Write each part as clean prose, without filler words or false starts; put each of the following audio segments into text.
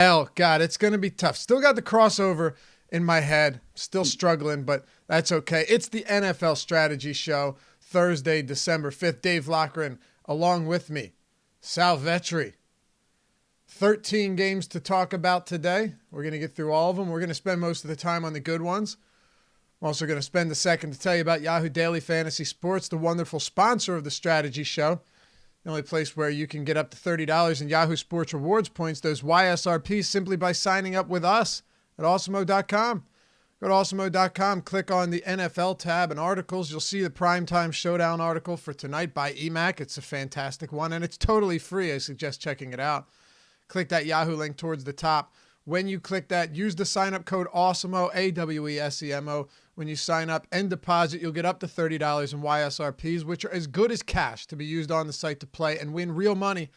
Oh, God, it's going to be tough. Still got the crossover in my head. Still struggling, but that's okay. It's the NFL Strategy Show, Thursday, December 5th. Dave Loughran, along with me, Sal Vetri. 13 games to talk about today. We're going to get through all of them. We're going to spend most of the time on the good ones. I'm also going to spend a second to tell you about Yahoo Daily Fantasy Sports, the wonderful sponsor of the Strategy Show. The only place where you can get up to $30 in Yahoo Sports Rewards points, those YSRPs, simply by signing up with us at awesomeo.com. Go to awesomeo.com, click on the NFL tab and articles. You'll see the Primetime Showdown article for tonight by EMAC. It's a fantastic one, and it's totally free. I suggest checking it out. Click that Yahoo link towards the top. When you click that, use the sign-up code AWESEMO, AWESEMO. When you sign up and deposit, you'll get up to $30 in YSRPs, which are as good as cash to be used on the site to play and win real money.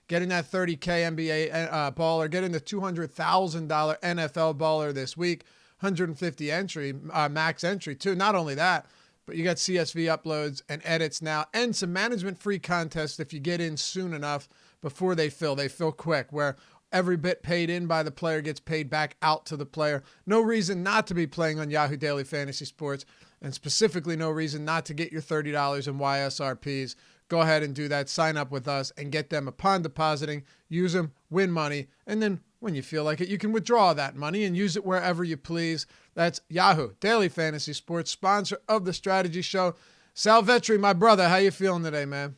Getting that $30K NBA baller, getting the $200,000 NFL baller this week, 150 entry, max entry too. Not only that, but you got CSV uploads and edits now, and some management-free contests if you get in soon enough before they fill. They fill quick, where every bit paid in by the player gets paid back out to the player. No reason not to be playing on Yahoo Daily Fantasy Sports, and specifically no reason not to get your $30 in YSRPs. Go ahead and do that. Sign up with us and get them upon depositing. Use them, win money, and then when you feel like it, you can withdraw that money and use it wherever you please. That's Yahoo Daily Fantasy Sports, sponsor of the Strategy Show. Sal Vetri, my brother, how you feeling today, man?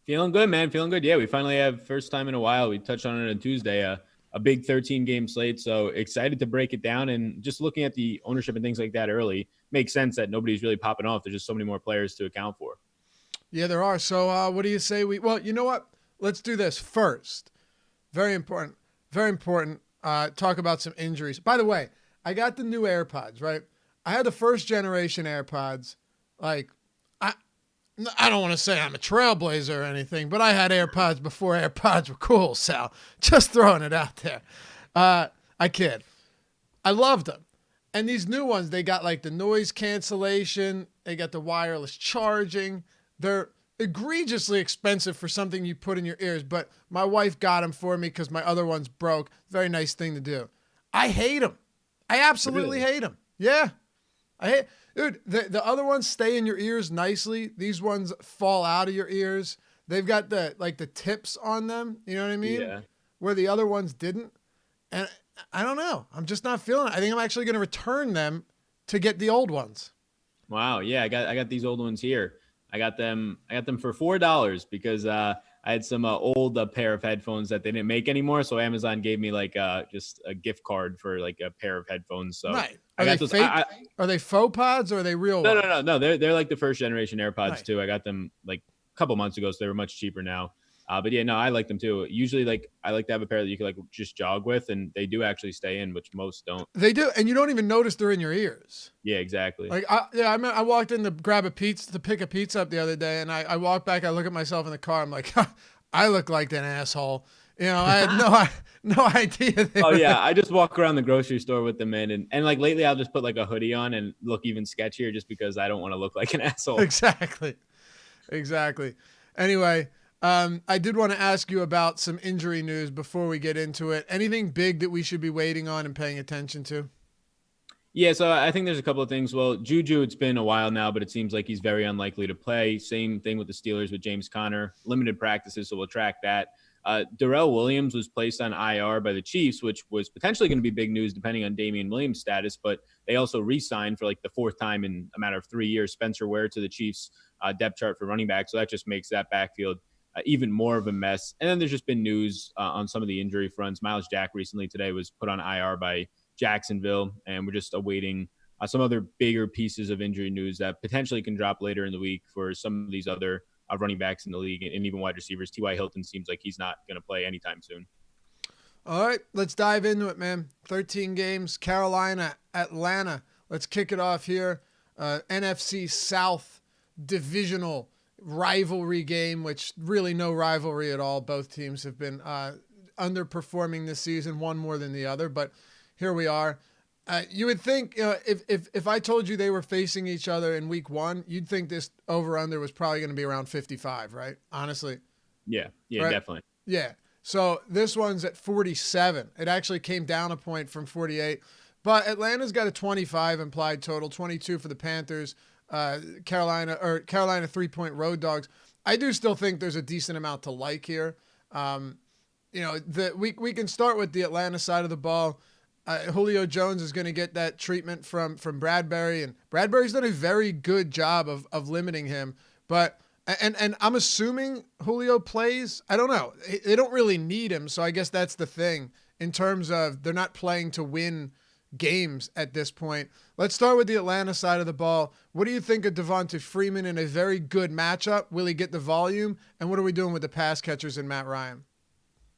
Feeling good, man. Feeling good. Yeah, we finally have first time in a while. We touched on it on Tuesday, a big 13-game slate. So excited to break it down. And just looking at the ownership and things like that early, makes sense that nobody's really popping off. There's just so many more players to account for. Yeah, there are. So what do you say well, you know what? Let's do this first. Very important. Very important. Talk about some injuries. By the way, I got the new AirPods, right? I had the first generation AirPods. Like, I don't want to say I'm a trailblazer or anything, but I had AirPods before AirPods were cool, Sal. Just throwing it out there. I kid. I loved them. And these new ones, they got like the noise cancellation. They got the wireless charging. They're egregiously expensive for something you put in your ears, but my wife got them for me because my other ones broke. Very nice thing to do. I hate them. I absolutely hate them. Yeah. Dude, the other ones stay in your ears nicely. These ones fall out of your ears. They've got the tips on them. You know what I mean? Yeah. Where the other ones didn't. And I don't know. I'm just not feeling it. I think I'm actually going to return them to get the old ones. Wow. Yeah, I got these old ones here. I got them for $4 because I had some old pair of headphones that they didn't make anymore. So Amazon gave me just a gift card for like a pair of headphones. So right. I got those. Fake? Are they faux pods or are they real ones? No. They're like the first generation AirPods right. too. I got them like a couple months ago, so they were much cheaper now. But yeah, no, I like them too. Usually, I like to have a pair that you can just jog with, and they do actually stay in, which most don't. They do, and you don't even notice they're in your ears. Yeah, exactly. I walked in to grab to pick a pizza up the other day, and I walk back. I look at myself in the car. I'm like, I look like an asshole. You know, I had no idea. I just walk around the grocery store with them in, and like lately, I'll just put like a hoodie on and look even sketchier, just because I don't want to look like an asshole. Exactly. Anyway. I did want to ask you about some injury news before we get into it. Anything big that we should be waiting on and paying attention to? Yeah, so I think there's a couple of things. Well, Juju, it's been a while now, but it seems like he's very unlikely to play. Same thing with the Steelers with James Conner. Limited practices, so we'll track that. Darrell Williams was placed on IR by the Chiefs, which was potentially going to be big news depending on Damian Williams' status, but they also re-signed for like the fourth time in a matter of 3 years Spencer Ware to the Chiefs depth chart for running back, so that just makes that backfield even more of a mess. And then there's just been news on some of the injury fronts. Miles Jack recently today was put on IR by Jacksonville, and we're just awaiting some other bigger pieces of injury news that potentially can drop later in the week for some of these other running backs in the league and even wide receivers. T.Y. Hilton seems like he's not going to play anytime soon. All right, let's dive into it, man. 13 games, Carolina, Atlanta. Let's kick it off here. NFC South divisional rivalry game, which really no rivalry at all. Both teams have been underperforming this season, one more than the other, but here we are. You would think, if I told you they were facing each other in week one, you'd think this over-under was probably going to be around 55, right? Honestly. Yeah, right? Definitely. Yeah. So this one's at 47. It actually came down a point from 48. But Atlanta's got a 25 implied total, 22 for the Panthers. Carolina 3-point road dogs. I do still think there's a decent amount to like here. We can start with the Atlanta side of the ball. Julio Jones is going to get that treatment from Bradbury, and Bradbury's done a very good job of limiting him. But and I'm assuming Julio plays. I don't know. They don't really need him, so I guess that's the thing in terms of they're not playing to win games at this point. Let's start with the Atlanta side of the ball. What do you think of Devonta Freeman in a very good matchup? Will he get the volume? And what are we doing with the pass catchers and Matt Ryan?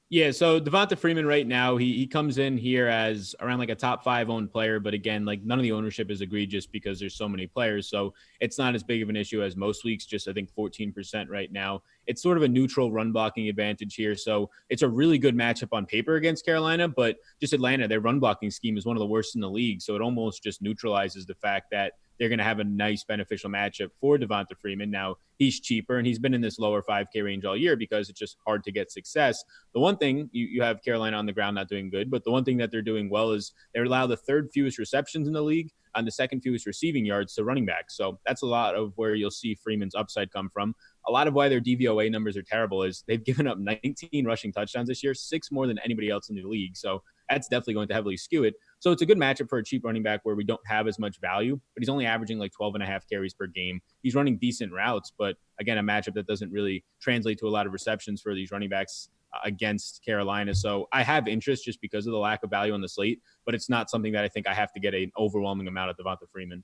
Yeah, so Devonta Freeman right now, he comes in here as around like a top 5 owned player, but again, like none of the ownership is egregious because there's so many players, so it's not as big of an issue as most weeks, just I think 14% right now. It's sort of a neutral run blocking advantage here, so it's a really good matchup on paper against Carolina, but just Atlanta, their run blocking scheme is one of the worst in the league, so it almost just neutralizes the fact that they're going to have a nice beneficial matchup for Devonta Freeman. Now, he's cheaper, and he's been in this lower 5K range all year because it's just hard to get success. The one thing, you have Carolina on the ground not doing good, but the one thing that they're doing well is they allow the third fewest receptions in the league and the second fewest receiving yards to running backs. So that's a lot of where you'll see Freeman's upside come from. A lot of why their DVOA numbers are terrible is they've given up 19 rushing touchdowns this year, 6 more than anybody else in the league. So that's definitely going to heavily skew it. So it's a good matchup for a cheap running back where we don't have as much value, but he's only averaging like 12 and a half carries per game. He's running decent routes, but again, a matchup that doesn't really translate to a lot of receptions for these running backs against Carolina. So I have interest just because of the lack of value on the slate, but it's not something that I think I have to get an overwhelming amount of Devonta Freeman.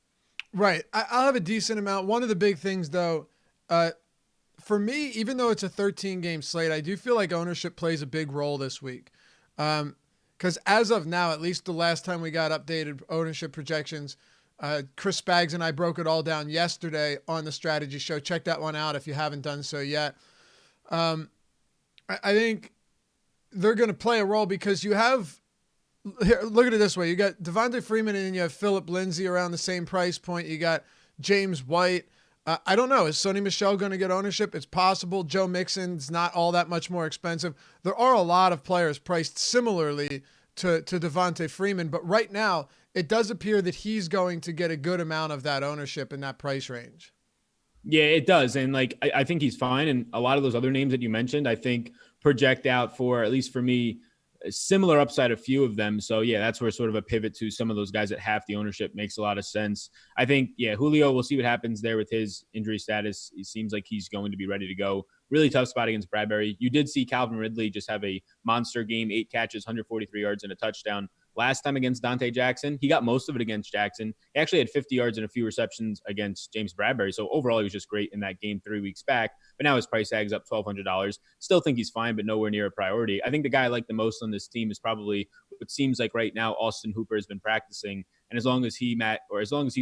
Right. I'll have a decent amount. One of the big things, though, for me, even though it's a 13-game slate, I do feel like ownership plays a big role this week. Because as of now, at least the last time we got updated ownership projections, Chris Spags and I broke it all down yesterday on the strategy show. Check that one out if you haven't done so yet. I think they're going to play a role because you have, here, look at it this way. You got Devonta Freeman and then you have Phillip Lindsay around the same price point. You got James White. I don't know. Is Sony Michel going to get ownership? It's possible. Joe Mixon's not all that much more expensive. There are a lot of players priced similarly to Devonta Freeman, but right now it does appear that he's going to get a good amount of that ownership in that price range. Yeah, it does. And like, I think he's fine. And a lot of those other names that you mentioned, I think project out for, at least for me, a similar upside, a few of them. So yeah, that's where sort of a pivot to some of those guys at half the ownership makes a lot of sense. I think, yeah, Julio, we'll see what happens there with his injury status. It seems like he's going to be ready to go. Really tough spot against Bradbury. You did see Calvin Ridley just have a monster game, 8 catches, 143 yards and a touchdown. Last time against Dante Jackson, he got most of it against Jackson. He actually had 50 yards and a few receptions against James Bradbury. So overall, he was just great in that game 3 weeks back. But now his price tag's up $1,200. Still think he's fine, but nowhere near a priority. I think the guy I like the most on this team is probably what seems like right now Austin Hooper has been practicing. And as long as he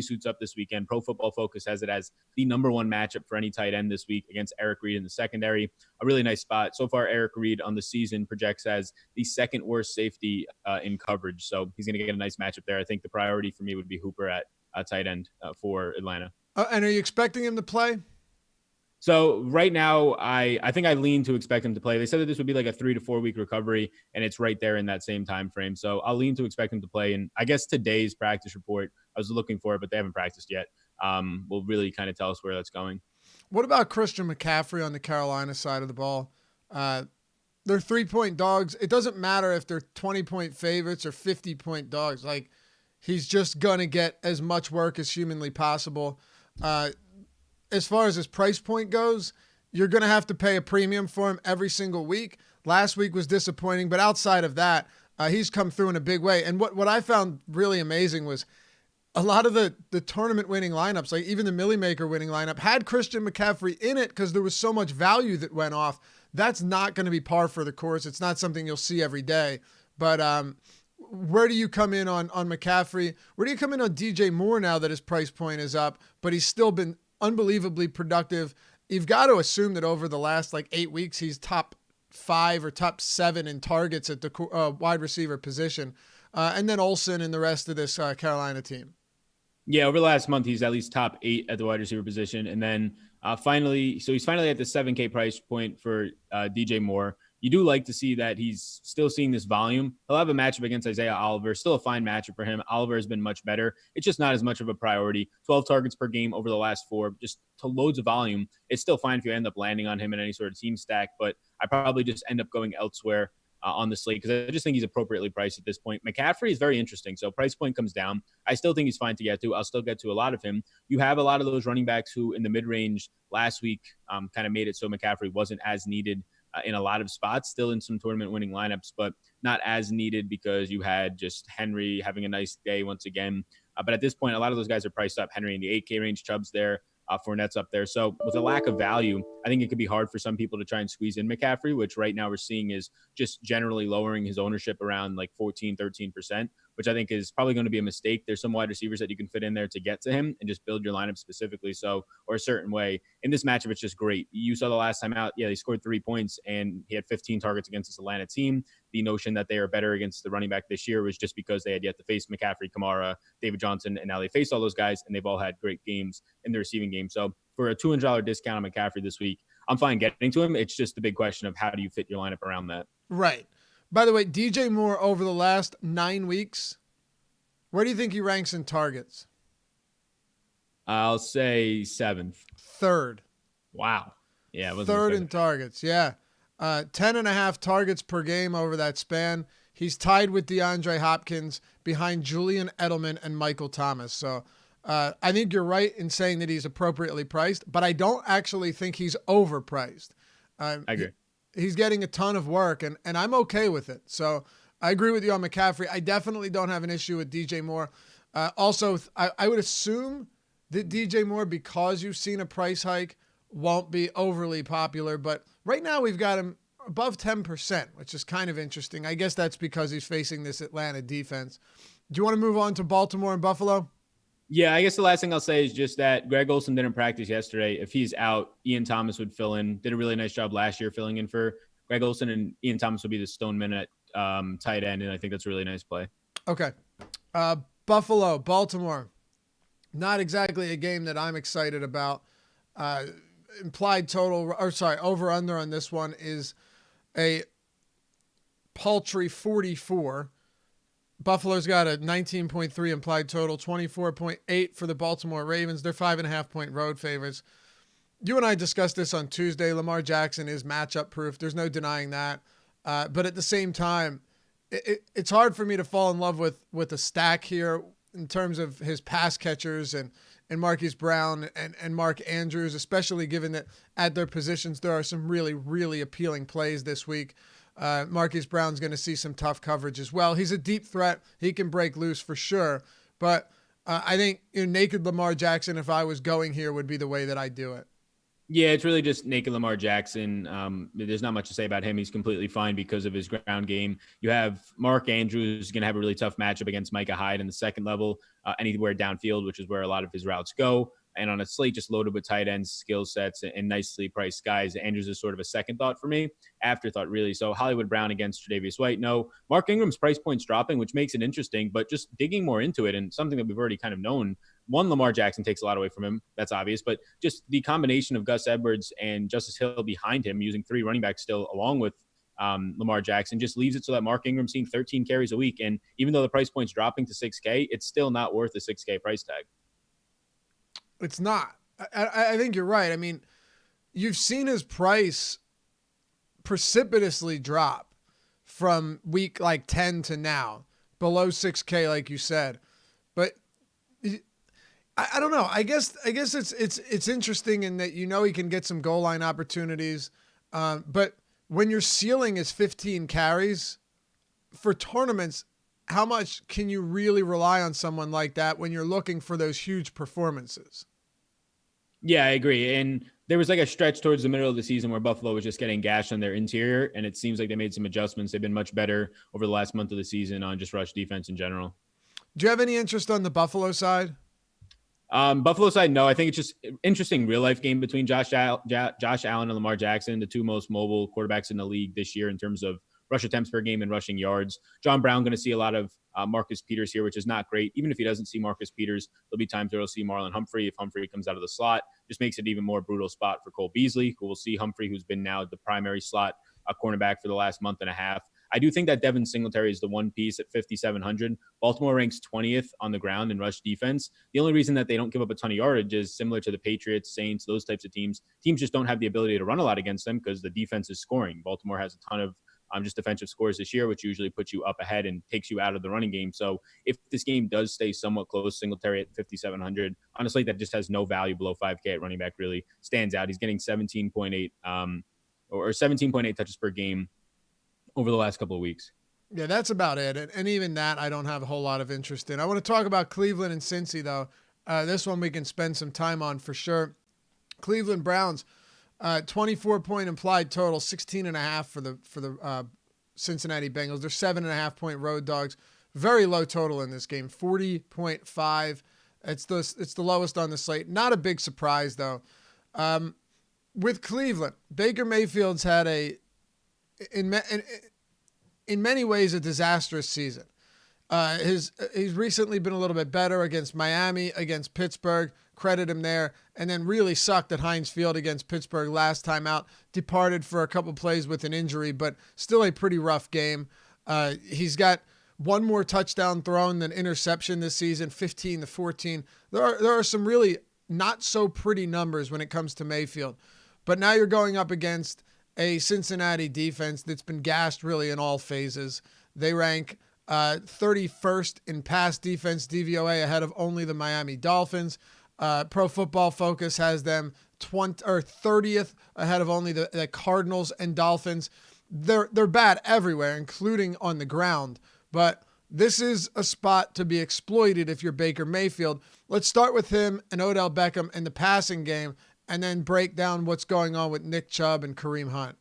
suits up this weekend, Pro Football Focus has it as the number 1 matchup for any tight end this week against Eric Reid in the secondary. A really nice spot. So far, Eric Reid on the season projects as the second worst safety in coverage. So he's going to get a nice matchup there. I think the priority for me would be Hooper at tight end for Atlanta. And are you expecting him to play? So right now, I think I lean to expect him to play. They said that this would be like a 3 to 4 week recovery, and it's right there in that same time frame. So I'll lean to expect him to play. And I guess today's practice report, I was looking for it, but they haven't practiced yet. Will really kind of tell us where that's going. What about Christian McCaffrey on the Carolina side of the ball? They're 3-point dogs. It doesn't matter if they're 20-point favorites or 50-point dogs. Like, he's just going to get as much work as humanly possible. As far as his price point goes, you're going to have to pay a premium for him every single week. Last week was disappointing, but outside of that, he's come through in a big way. And what I found really amazing was a lot of the tournament-winning lineups, like even the Millie Maker winning lineup, had Christian McCaffrey in it because there was so much value that went off. That's not going to be par for the course. It's not something you'll see every day. But where do you come in on McCaffrey? Where do you come in on DJ Moore now that his price point is up, but he's still been unbelievably productive? You've got to assume that over the last 8 weeks, he's top 5 or top 7 in targets at the wide receiver position. And then Olson and the rest of this Carolina team. Yeah, over the last month, he's at least top 8 at the wide receiver position. And then he's finally at the 7K price point for DJ Moore. you do like to see that he's still seeing this volume. He'll have a matchup against Isaiah Oliver, still a fine matchup for him. Oliver has been much better. It's just not as much of a priority. 12 targets per game over the last 4, just to loads of volume. It's still fine if you end up landing on him in any sort of team stack, but I probably just end up going elsewhere on the slate because I just think he's appropriately priced at this point. McCaffrey is very interesting. So price point comes down. I still think he's fine to get to. I'll still get to a lot of him. You have a lot of those running backs who in the mid-range last week kind of made it so McCaffrey wasn't as needed in a lot of spots, still in some tournament winning lineups, but not as needed because you had just Henry having a nice day once again. But at this point, a lot of those guys are priced up. Henry in the 8K range, Chubb's there. Fournette's up there. So with a lack of value, I think it could be hard for some people to try and squeeze in McCaffrey, which right now we're seeing is just generally lowering his ownership around like 14, 13%, which I think is probably going to be a mistake. There's some wide receivers that you can fit in there to get to him and just build your lineup specifically. So, or a certain way. In this matchup, it's just great. You saw the last time out. Yeah, he scored 3 points and he had 15 targets against this Atlanta team. The notion that they are better against the running back this year was just because they had yet to face McCaffrey, Kamara, David Johnson, and now they face all those guys, and they've all had great games in the receiving game. So for a $200 discount on McCaffrey this week, I'm fine getting to him. It's just the big question of how do you fit your lineup around that? Right. By the way, DJ Moore over the last 9 weeks, where do you think he ranks in targets? I'll say 7th. 3rd. Wow. Yeah. 3rd in targets. Yeah. 10.5 targets per game over that span. He's tied with DeAndre Hopkins behind Julian Edelman and Michael Thomas. So I think you're right in saying that he's appropriately priced, but I don't actually think he's overpriced. I agree. He's getting a ton of work, and I'm okay with it. So I agree with you on McCaffrey. I definitely don't have an issue with DJ Moore. Also, I would assume that DJ Moore, because you've seen a price hike, won't be overly popular. But right now we've got him above 10%, which is kind of interesting. I guess that's because he's facing this Atlanta defense. Do you want to move on to Baltimore and Buffalo? Yeah, I guess the last thing I'll say is just that Greg Olson didn't practice yesterday. If he's out, Ian Thomas would fill in. Did a really nice job last year filling in for Greg Olson, and Ian Thomas would be the stone minute tight end, and I think that's a really nice play. Okay. Buffalo, Baltimore. Not exactly a game that I'm excited about. Implied total, over under on this one is a paltry 44. Buffalo's got a 19.3 implied total, 24.8 for the Baltimore Ravens. They're 5.5-point road favorites. You and I discussed this on Tuesday. Lamar Jackson is matchup proof. There's no denying that. But at the same time, it's hard for me to fall in love with a stack here in terms of his pass catchers and Marquis Brown and Mark Andrews, especially given that at their positions there are some really, really appealing plays this week. Marquis Brown's going to see some tough coverage as well. He's a deep threat. He can break loose for sure. But I think naked Lamar Jackson, if I was going here, would be the way that I do it. Yeah, it's really just naked Lamar Jackson. There's not much to say about him. He's completely fine because of his ground game. You have Mark Andrews going to have a really tough matchup against Micah Hyde in the second level, anywhere downfield, which is where a lot of his routes go. And on a slate just loaded with tight ends, skill sets, and nicely priced guys, Andrews is sort of a second thought for me, afterthought really. So Hollywood Brown against Tre'Davious White, no. Mark Ingram's price point's dropping, which makes it interesting, but just digging more into it and something that we've already kind of known. One, Lamar Jackson takes a lot away from him. That's obvious. But just the combination of Gus Edwards and Justice Hill behind him, using 3 running backs still along with Lamar Jackson, just leaves it so that Mark Ingram's seeing 13 carries a week. And even though the price point's dropping to 6K, it's still not worth a 6K price tag. It's not. I think you're right. I mean, you've seen his price precipitously drop from week like 10 to now, below 6K, like you said. But I don't know. I guess it's interesting in that he can get some goal line opportunities, but when your ceiling is 15 carries for tournaments, how much can you really rely on someone like that when you're looking for those huge performances? Yeah, I agree. And there was like a stretch towards the middle of the season where Buffalo was just getting gashed on their interior, and it seems like they made some adjustments. They've been much better over the last month of the season on just rush defense in general. Do you have any interest on the Buffalo side? Buffalo side, no. I think it's just interesting real life game between Josh Allen and Lamar Jackson, the 2 most mobile quarterbacks in the league this year in terms of rush attempts per game and rushing yards. John Brown going to see a lot of Marcus Peters here, which is not great. Even if he doesn't see Marcus Peters, there'll be times where he'll see Marlon Humphrey. If Humphrey comes out of the slot, just makes it even more brutal spot for Cole Beasley, who will see Humphrey, who's been now the primary slot a cornerback for the last month and a half. I do think that Devin Singletary is the one piece at 5,700. Baltimore ranks 20th on the ground in rush defense. The only reason that they don't give up a ton of yardage is similar to the Patriots, Saints, those types of teams. Teams just don't have the ability to run a lot against them because the defense is scoring. Baltimore has a ton of just defensive scores this year, which usually puts you up ahead and takes you out of the running game. So if this game does stay somewhat close, Singletary at 5,700, honestly, that just has no value below 5K at running back, really stands out. He's getting 17.8 or 17.8 touches per game over the last couple of weeks. Yeah, that's about it. And even that, I don't have a whole lot of interest in. I want to talk about Cleveland and Cincy, though. This one we can spend some time on for sure. Cleveland Browns, 24-point implied total, 16.5 for the Cincinnati Bengals. They're 7.5-point road dogs. Very low total in this game, 40.5. It's the lowest on the slate. Not a big surprise, though. With Cleveland, Baker Mayfield's had in many ways a disastrous season. He's recently been a little bit better against Miami, against Pittsburgh, credit him there, and then really sucked at Heinz Field against Pittsburgh last time out. Departed for a couple plays with an injury, but still a pretty rough game. He's got one more touchdown thrown than interception this season, 15-14. There are some really not so pretty numbers when it comes to Mayfield. But now you're going up against a Cincinnati defense that's been gassed really in all phases. They rank 31st in pass defense DVOA ahead of only the Miami Dolphins. Pro Football Focus has them 30th ahead of only the Cardinals and Dolphins. They're bad everywhere, including on the ground. But this is a spot to be exploited if you're Baker Mayfield. Let's start with him and Odell Beckham in the passing game, and then break down what's going on with Nick Chubb and Kareem Hunt.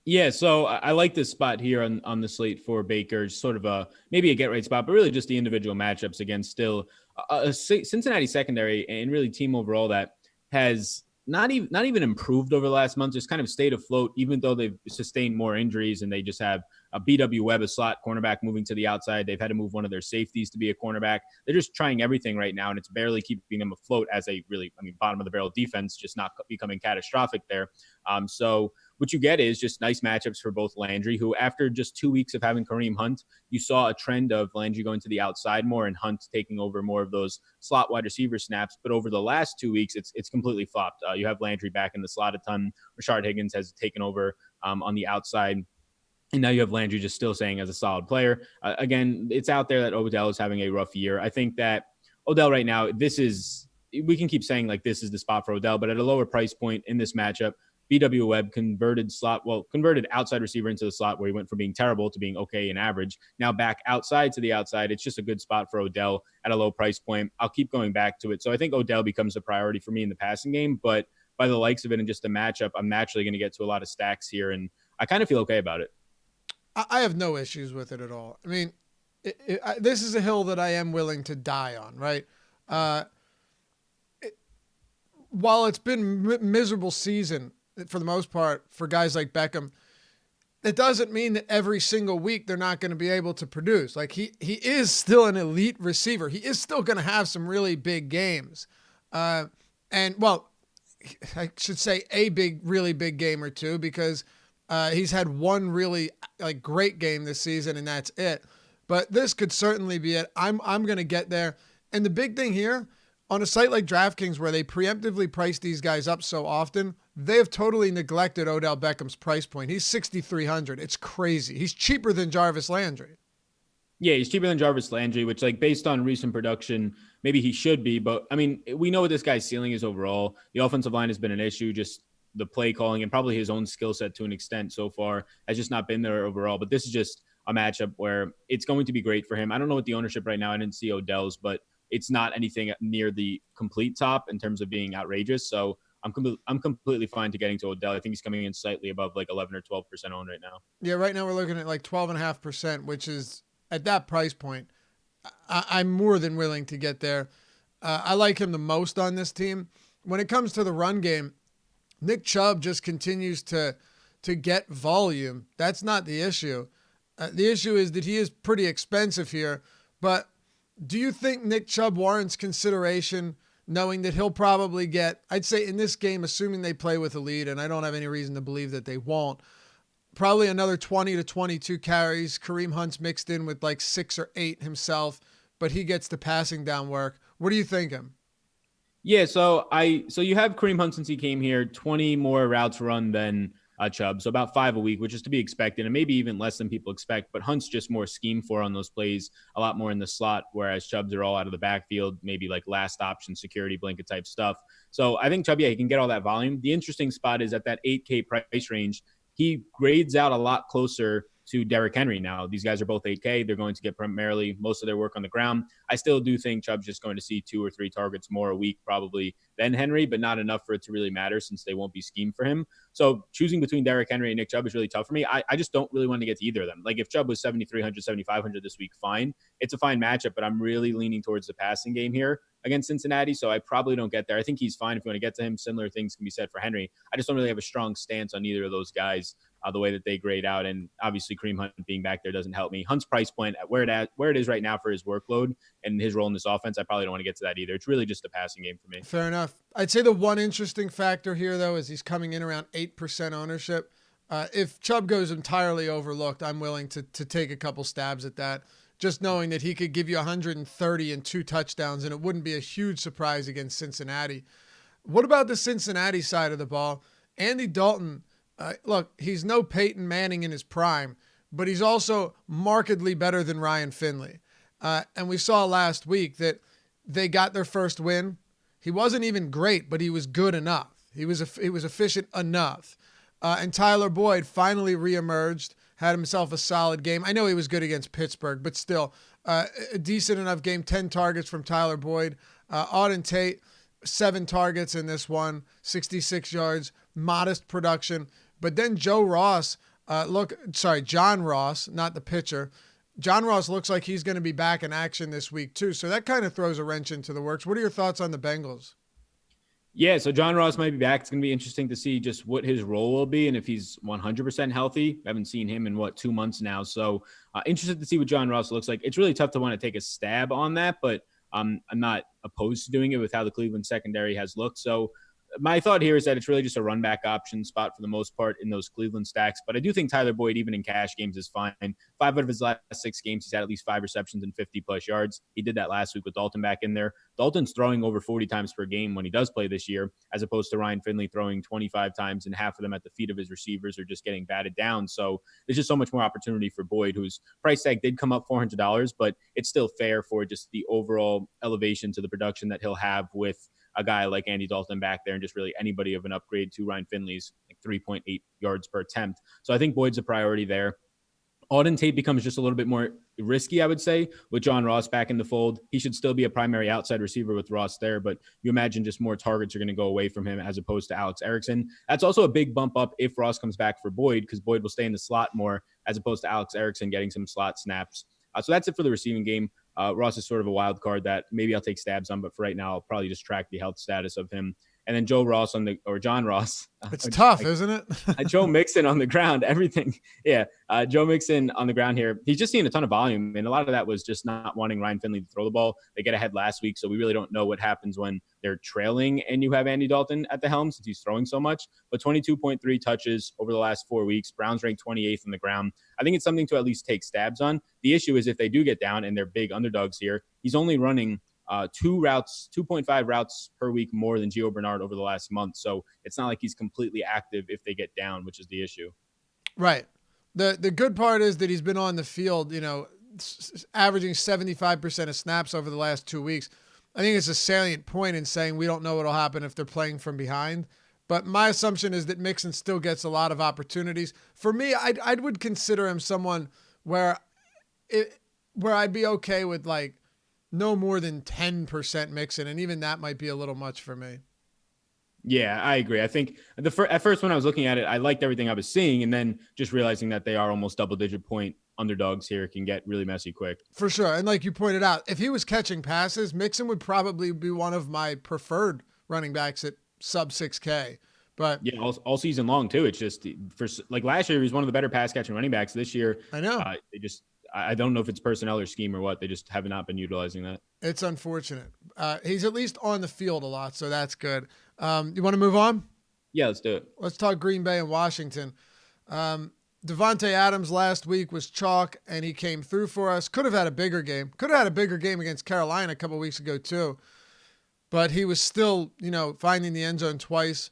Yeah, so I like this spot here on the slate for Baker, sort of maybe a get-right spot, but really just the individual matchups against still a Cincinnati secondary and really team overall that has not even improved over the last month, just kind of stayed afloat, even though they've sustained more injuries and they just have a BW Webb, a slot cornerback, moving to the outside. They've had to move one of their safeties to be a cornerback. They're just trying everything right now, and it's barely keeping them afloat as a really, bottom of the barrel defense, just not becoming catastrophic there. So what you get is just nice matchups for both Landry, who after just 2 weeks of having Kareem Hunt, you saw a trend of Landry going to the outside more and Hunt taking over more of those slot wide receiver snaps. But over the last 2 weeks, it's completely flopped. You have Landry back in the slot a ton. Rashard Higgins has taken over on the outside. And now you have Landry just still staying as a solid player. Again, it's out there that Odell is having a rough year. I think that Odell right now, we can keep saying like this is the spot for Odell, but at a lower price point in this matchup, BW Webb converted outside receiver into the slot where he went from being terrible to being okay and average. Now back outside to the outside. It's just a good spot for Odell at a low price point. I'll keep going back to it. So I think Odell becomes a priority for me in the passing game, but by the likes of it and just the matchup, I'm naturally going to get to a lot of stacks here, and I kind of feel okay about it. I have no issues with it at all. I mean, this is a hill that I am willing to die on, right? While it's been miserable season for the most part for guys like Beckham, it doesn't mean that every single week they're not going to be able to produce. Like he is still an elite receiver. He is still going to have some really big games. I should say really big game or two, because he's had one really great game this season, and that's it. But this could certainly be it. I'm going to get there. And the big thing here, on a site like DraftKings where they preemptively price these guys up so often, they have totally neglected Odell Beckham's price point. He's $6,300. It's crazy. He's cheaper than Jarvis Landry. Yeah, he's cheaper than Jarvis Landry, which, based on recent production, maybe he should be. But, we know what this guy's ceiling is overall. The offensive line has been an issue. Just the play calling and probably his own skill set to an extent so far has just not been there overall. But this is just a matchup where it's going to be great for him. I don't know what the ownership right now. I didn't see Odell's, but it's not anything near the complete top in terms of being outrageous. So I'm completely fine to getting to Odell. I think he's coming in slightly above 11 or 12% owned right now. Yeah, right now we're looking at 12.5%, which is at that price point. I'm more than willing to get there. I like him the most on this team. When it comes to the run game, Nick Chubb just continues to get volume. That's not the issue. The issue is that he is pretty expensive here. But do you think Nick Chubb warrants consideration, knowing that he'll probably get, I'd say in this game, assuming they play with a lead, and I don't have any reason to believe that they won't, Probably another 20 to 22 carries. Kareem Hunt's mixed in with like 6 or 8 himself, but he gets the passing down work. What are you thinking? Yeah, so you have Kareem Hunt since he came here, 20 more routes run than Chubb, so about 5 a week, which is to be expected, and maybe even less than people expect. But Hunt's just more scheme for on those plays, a lot more in the slot, whereas Chubb's are all out of the backfield, maybe like last option security blanket type stuff. So I think Chubb, yeah, he can get all that volume. The interesting spot is at that 8K price range, he grades out a lot closer to Derrick Henry now. These guys are both 8K. They're going to get primarily most of their work on the ground. I still do think Chubb's just going to see 2 or 3 targets more a week probably than Henry, but not enough for it to really matter since they won't be schemed for him. So choosing between Derrick Henry and Nick Chubb is really tough for me. I just don't really want to get to either of them. Like if Chubb was 7,300, 7,500 this week, fine. It's a fine matchup, but I'm really leaning towards the passing game here against Cincinnati, so I probably don't get there. I think he's fine if you want to get to him. Similar things can be said for Henry. I just don't really have a strong stance on either of those guys the way that they grade out, and obviously Kareem Hunt being back there doesn't help me. Hunt's price point at where it is right now for his workload and his role in this offense, I probably don't want to get to that either. It's really just a passing game for me. Fair enough. I'd say the one interesting factor here, though, is he's coming in around 8% ownership. If Chubb goes entirely overlooked, I'm willing to take a couple stabs at that, just knowing that he could give you 130 and 2 touchdowns, and it wouldn't be a huge surprise against Cincinnati. What about the Cincinnati side of the ball? Andy Dalton, look, he's no Peyton Manning in his prime, but he's also markedly better than Ryan Finley. And we saw last week that they got their first win. He wasn't even great, but he was good enough. He was efficient enough. And Tyler Boyd finally reemerged, had himself a solid game. I know he was good against Pittsburgh, but still a decent enough game. 10 targets from Tyler Boyd. Auden Tate, 7 targets in this one, 66 yards, modest production. But then John Ross, not the pitcher. John Ross looks like he's going to be back in action this week too. So that kind of throws a wrench into the works. What are your thoughts on the Bengals? Yeah, so John Ross might be back. It's going to be interesting to see just what his role will be and if he's 100% healthy. I haven't seen him in 2 months now. So interested to see what John Ross looks like. It's really tough to want to take a stab on that, but I'm not opposed to doing it with how the Cleveland secondary has looked. So my thought here is that it's really just a run back option spot for the most part in those Cleveland stacks. But I do think Tyler Boyd, even in cash games, is fine. 5 out of his last 6 games, he's had at least 5 receptions and 50-plus yards. He did that last week with Dalton back in there. Dalton's throwing over 40 times per game when he does play this year, as opposed to Ryan Finley throwing 25 times and half of them at the feet of his receivers or just getting batted down. So there's just so much more opportunity for Boyd, whose price tag did come up $400, but it's still fair for just the overall elevation to the production that he'll have with a guy like Andy Dalton back there and just really anybody of an upgrade to Ryan Finley's like 3.8 yards per attempt. So I think Boyd's a priority there. Auden Tate becomes just a little bit more risky, I would say, with John Ross back in the fold. He should still be a primary outside receiver with Ross there, but you imagine just more targets are going to go away from him as opposed to Alex Erickson. That's also a big bump up if Ross comes back for Boyd, because Boyd will stay in the slot more as opposed to Alex Erickson getting some slot snaps. So that's it for the receiving game. Ross is sort of a wild card that maybe I'll take stabs on, but for right now, I'll probably just track the health status of him. And then John Ross. It's tough, isn't it? Joe Mixon on the ground, everything. Yeah. Joe Mixon on the ground here. He's just seeing a ton of volume. And a lot of that was just not wanting Ryan Finley to throw the ball. They get ahead last week. So we really don't know what happens when they're trailing and you have Andy Dalton at the helm since he's throwing so much. But 22.3 touches over the last 4 weeks. Browns ranked 28th on the ground. I think it's something to at least take stabs on. The issue is if they do get down and they're big underdogs here, he's only running 2.5 routes per week more than Gio Bernard over the last month. So it's not like he's completely active if they get down, which is the issue. Right. The good part is that he's been on the field, averaging 75% of snaps over the last 2 weeks. I think it's a salient point in saying we don't know what will happen if they're playing from behind. But my assumption is that Mixon still gets a lot of opportunities. For me, I would consider him someone where I'd be okay with like no more than 10% Mixon, and even that might be a little much for me. Yeah, I agree. I think at first when I was looking at it, I liked everything I was seeing, and then just realizing that they are almost double-digit point underdogs here can get really messy quick. For sure. And like you pointed out, if he was catching passes, Mixon would probably be one of my preferred running backs at sub 6K. But yeah, all season long too. It's just for like last year, he was one of the better pass catching running backs. This year, I know I don't know if it's personnel or scheme or what. They just have not been utilizing that. It's unfortunate. He's at least on the field a lot, so that's good. You want to move on? Yeah, let's do it. Let's talk Green Bay and Washington. Davante Adams last week was chalk, and he came through for us. Could have had a bigger game. Could have had a bigger game against Carolina a couple weeks ago too. But he was still, finding the end zone twice.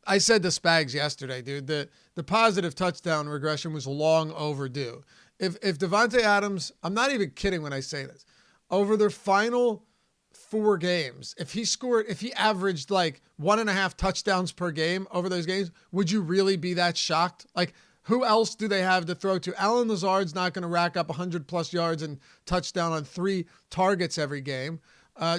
I said to Spags yesterday, dude, the positive touchdown regression was long overdue. If Davante Adams, I'm not even kidding when I say this, over their final 4 games, if he averaged like 1.5 touchdowns per game over those games, would you really be that shocked? Like, who else do they have to throw to? Allen Lazard's not going to rack up 100+ yards and touchdown on 3 targets every game.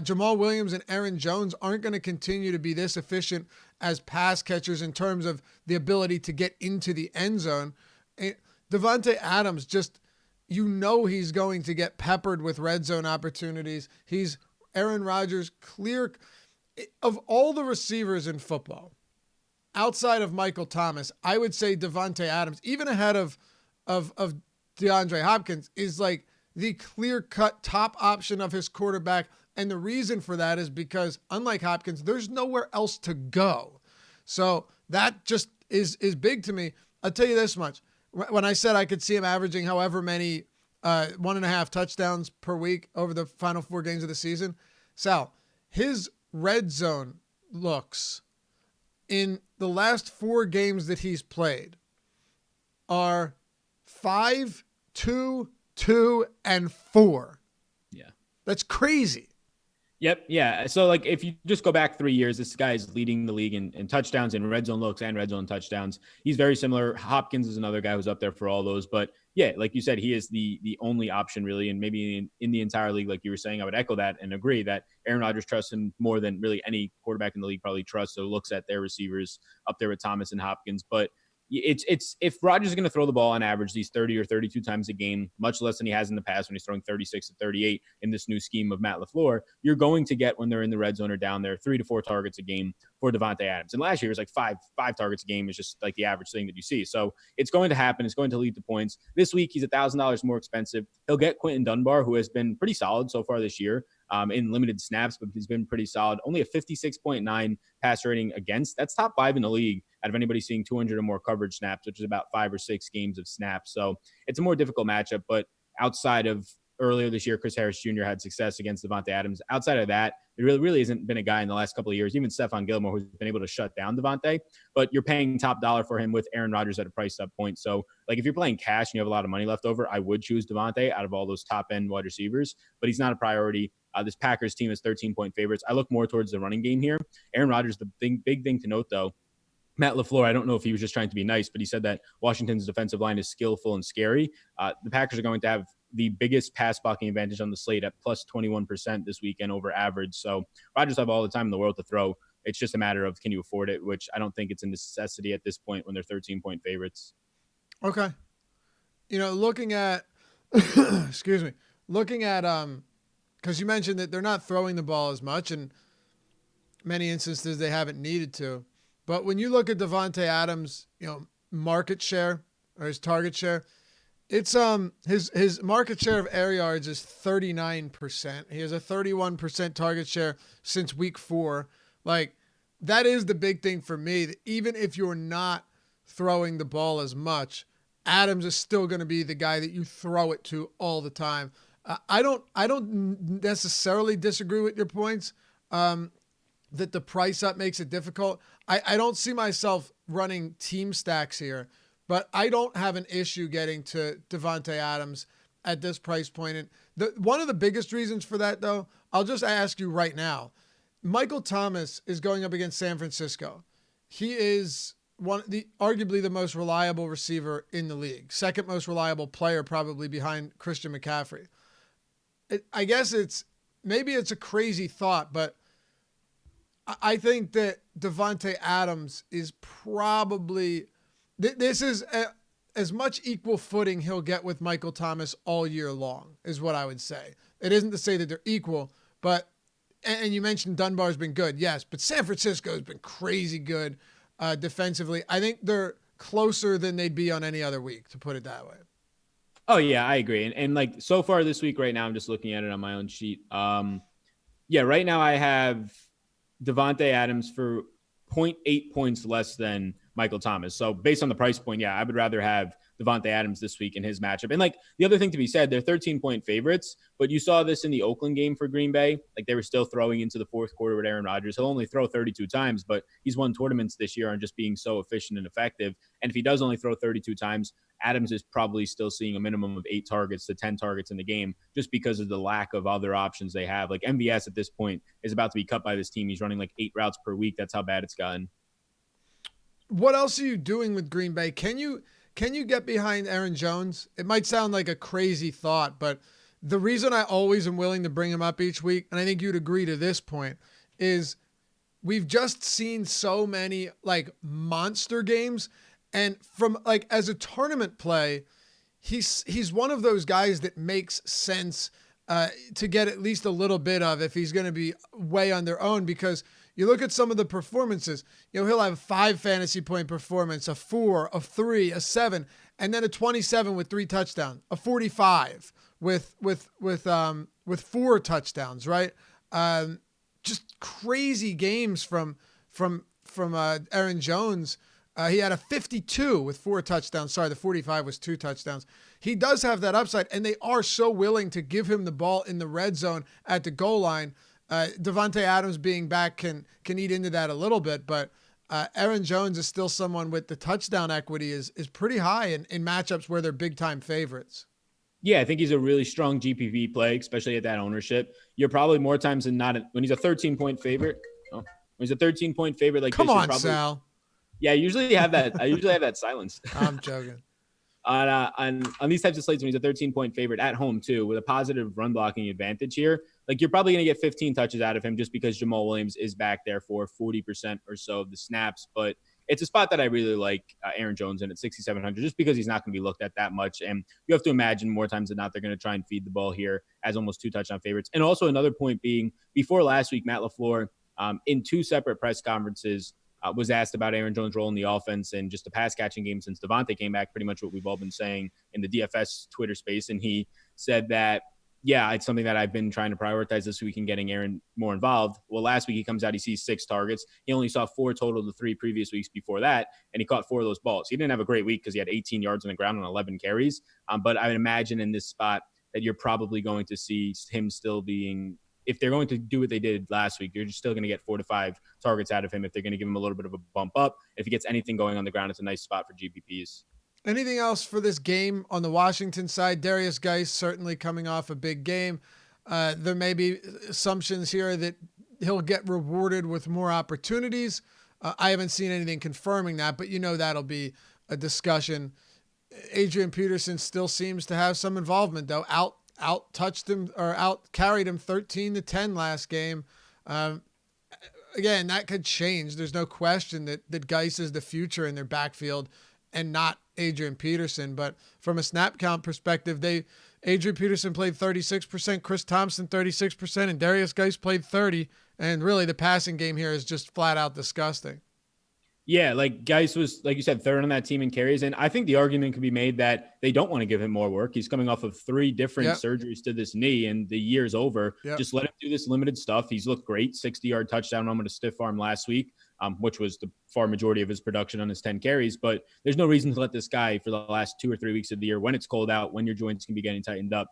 Jamal Williams and Aaron Jones aren't going to continue to be this efficient as pass catchers in terms of the ability to get into the end zone. Davante Adams, just, he's going to get peppered with red zone opportunities. He's Aaron Rodgers, clear of all the receivers in football, outside of Michael Thomas, I would say Davante Adams, even ahead of DeAndre Hopkins, is like the clear-cut top option of his quarterback. And the reason for that is because, unlike Hopkins, there's nowhere else to go. So that just is big to me. I'll tell you this much. When I said I could see him averaging however many 1.5 touchdowns per week over the final 4 games of the season, Sal, his red zone looks in the last 4 games that he's played are 5, 2, 2, and 4. Yeah. That's crazy. Yep. Yeah. So like if you just go back 3 years, this guy is leading the league in touchdowns and red zone looks and red zone touchdowns. He's very similar. Hopkins is another guy who's up there for all those. But yeah, like you said, he is the only option really. And maybe in the entire league, like you were saying, I would echo that and agree that Aaron Rodgers trusts him more than really any quarterback in the league probably trusts. So looks at their receivers up there with Thomas and Hopkins. But it's if Rodgers is going to throw the ball on average these 30 or 32 times a game, much less than he has in the past when he's throwing 36 to 38 in this new scheme of Matt LaFleur, you're going to get, when they're in the red zone or down there, 3 to 4 targets a game for Davante Adams. And last year it was like five targets a game is just like the average thing that you see. So it's going to happen. It's going to lead to points. This week he's $1,000 more expensive. He'll get Quentin Dunbar, who has been pretty solid so far this year. In limited snaps, but he's been pretty solid. Only a 56.9 pass rating against. That's top 5 in the league out of anybody seeing 200 or more coverage snaps, which is about 5 or 6 games of snaps. So it's a more difficult matchup. But outside of earlier this year, Chris Harris Jr. had success against Davante Adams. Outside of that, there really hasn't been a guy in the last couple of years, even Stephon Gilmore, who's been able to shut down Davante. But you're paying top dollar for him with Aaron Rodgers at a price up point. So like if you're playing cash and you have a lot of money left over, I would choose Davante out of all those top end wide receivers, but he's not a priority. This Packers team is 13-point favorites. I look more towards the running game here. Aaron Rodgers, the big thing to note, though, Matt LaFleur, I don't know if he was just trying to be nice, but he said that Washington's defensive line is skillful and scary. The Packers are going to have the biggest pass blocking advantage on the slate at plus 21% this weekend over average. So Rodgers have all the time in the world to throw. It's just a matter of, can you afford it, which I don't think it's a necessity at this point when they're 13-point favorites. Okay. Looking at, because you mentioned that they're not throwing the ball as much, and many instances they haven't needed to. But when you look at Davante Adams, market share or his target share, it's his market share of air yards is 39%. He has a 31% target share since week 4. Like, that is the big thing for me. That even if you're not throwing the ball as much, Adams is still going to be the guy that you throw it to all the time. I don't necessarily disagree with your points that the price up makes it difficult. I don't see myself running team stacks here, but I don't have an issue getting to Davante Adams at this price point. And one of the biggest reasons for that, though, I'll just ask you right now. Michael Thomas is going up against San Francisco. He is arguably the most reliable receiver in the league, second most reliable player probably behind Christian McCaffrey. I guess it's a crazy thought, but I think that Davante Adams is probably this is as much equal footing he'll get with Michael Thomas all year long is what I would say. It isn't to say that they're equal, but and you mentioned Dunbar's been good, yes, but San Francisco has been crazy good defensively. I think they're closer than they'd be on any other week, to put it that way. Oh, yeah, I agree. And like so far this week right now, I'm just looking at it on my own sheet. Right now I have Davante Adams for 0.8 points less than Michael Thomas. So based on the price point, yeah, I would rather have Davante Adams this week in his matchup. And like the other thing to be said, they're 13-point favorites, but you saw this in the Oakland game for Green Bay. Like they were still throwing into the fourth quarter with Aaron Rodgers. He'll only throw 32 times, but he's won tournaments this year on just being so efficient and effective. And if he does only throw 32 times, Adams is probably still seeing a minimum of 8 targets to 10 targets in the game just because of the lack of other options they have. Like MVS at this point is about to be cut by this team. He's running like 8 routes per week. That's how bad it's gotten. What else are you doing with Green Bay? Can you get behind Aaron Jones? It might sound like a crazy thought, but the reason I always am willing to bring him up each week, and I think you'd agree to this point, is we've just seen so many like monster games. And from like as a tournament play, he's one of those guys that makes sense to get at least a little bit of if he's going to be way on their own, because you look at some of the performances, he'll have a 5 fantasy point performance, a 4, a 3, a 7, and then a 27 with 3 touchdowns, a 45 with 4 touchdowns, right? Just crazy games from Aaron Jones. He had a 52 with 4 touchdowns. Sorry, the 45 was 2 touchdowns. He does have that upside, and they are so willing to give him the ball in the red zone at the goal line. Davante Adams being back can eat into that a little bit, but Aaron Jones is still someone with the touchdown equity is pretty high in matchups where they're big-time favorites. Yeah, I think he's a really strong GPP play, especially at that ownership. You're probably more times than not when he's a 13-point favorite. When he's a 13-point favorite like Come this, on, Sal. Yeah, I usually have that silence. I'm joking. On these types of slates, when he's a 13-point favorite at home too, with a positive run blocking advantage here, like you're probably going to get 15 touches out of him just because Jamal Williams is back there for 40% or so of the snaps. But it's a spot that I really like Aaron Jones in at 6,700 just because he's not going to be looked at that much. And you have to imagine more times than not, they're going to try and feed the ball here as almost 2 touchdown favorites. And also another point being, before last week, Matt LaFleur in 2 separate press conferences was asked about Aaron Jones' role in the offense and just the pass catching game since Davante came back, pretty much what we've all been saying in the DFS Twitter space. And he said that, yeah, it's something that I've been trying to prioritize this week and getting Aaron more involved. Well, last week he comes out, he sees 6 targets. He only saw 4 total the 3 previous weeks before that, and he caught 4 of those balls. He didn't have a great week because he had 18 yards on the ground on 11 carries. But I would imagine in this spot that you're probably going to see him still being, if they're going to do what they did last week, you're just still going to get 4 to 5 targets out of him if they're going to give him a little bit of a bump up. If he gets anything going on the ground, it's a nice spot for GPPs. Anything else for this game on the Washington side? Darius Geis certainly coming off a big game. There may be assumptions here that he'll get rewarded with more opportunities. I haven't seen anything confirming that, but that'll be a discussion. Adrian Peterson still seems to have some involvement, though. Out carried him 13-10 last game. Again, that could change. There's no question that Geis is the future in their backfield and not Adrian Peterson. But from a snap count perspective, Adrian Peterson played 36%, Chris Thompson 36%, and Darius Geis played 30%. And really, the passing game here is just flat out disgusting. Yeah, like Geis was, like you said, 3rd on that team in carries. And I think the argument can be made that they don't want to give him more work. He's coming off of 3 different surgeries to this knee, and the year's over. Just let him do this limited stuff. He's looked great. 60-yard touchdown run with a stiff arm last week, which was the far majority of his production on his 10 carries. But there's no reason to let this guy for the last 2 or 3 weeks of the year, when it's cold out, when your joints can be getting tightened up,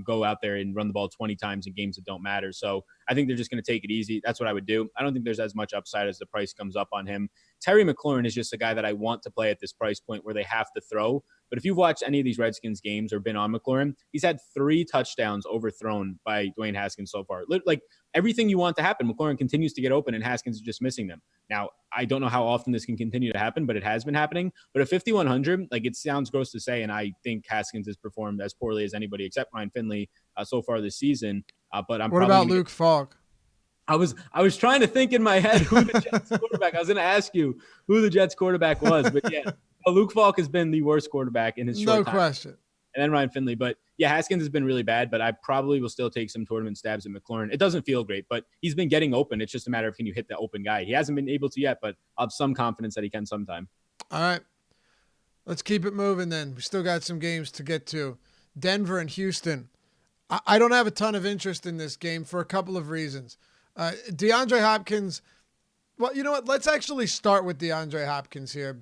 go out there and run the ball 20 times in games that don't matter. So I think they're just going to take it easy. That's what I would do. I don't think there's as much upside as the price comes up on him. Terry McLaurin is just a guy that I want to play at this price point where they have to throw. But if you've watched any of these Redskins games or been on McLaurin, he's had 3 touchdowns overthrown by Dwayne Haskins so far. Like everything you want to happen, McLaurin continues to get open and Haskins is just missing them. Now, I don't know how often this can continue to happen, but it has been happening. But at 5,100, like it sounds gross to say, and I think Haskins has performed as poorly as anybody except Ryan Finley so far this season. But I'm. What about Luke Falk? I was trying to think in my head who the Jets quarterback. I was going to ask you who the Jets quarterback was, but yeah, Luke Falk has been the worst quarterback in his short time. No question. And then Ryan Finley, but yeah, Haskins has been really bad. But I probably will still take some tournament stabs at McLaurin. It doesn't feel great, but he's been getting open. It's just a matter of can you hit the open guy. He hasn't been able to yet, but I have some confidence that he can sometime. All right, let's keep it moving. Then we still got some games to get to. Denver and Houston. I don't have a ton of interest in this game for a couple of reasons. DeAndre Hopkins Well, you know what? Let's actually start with DeAndre Hopkins here.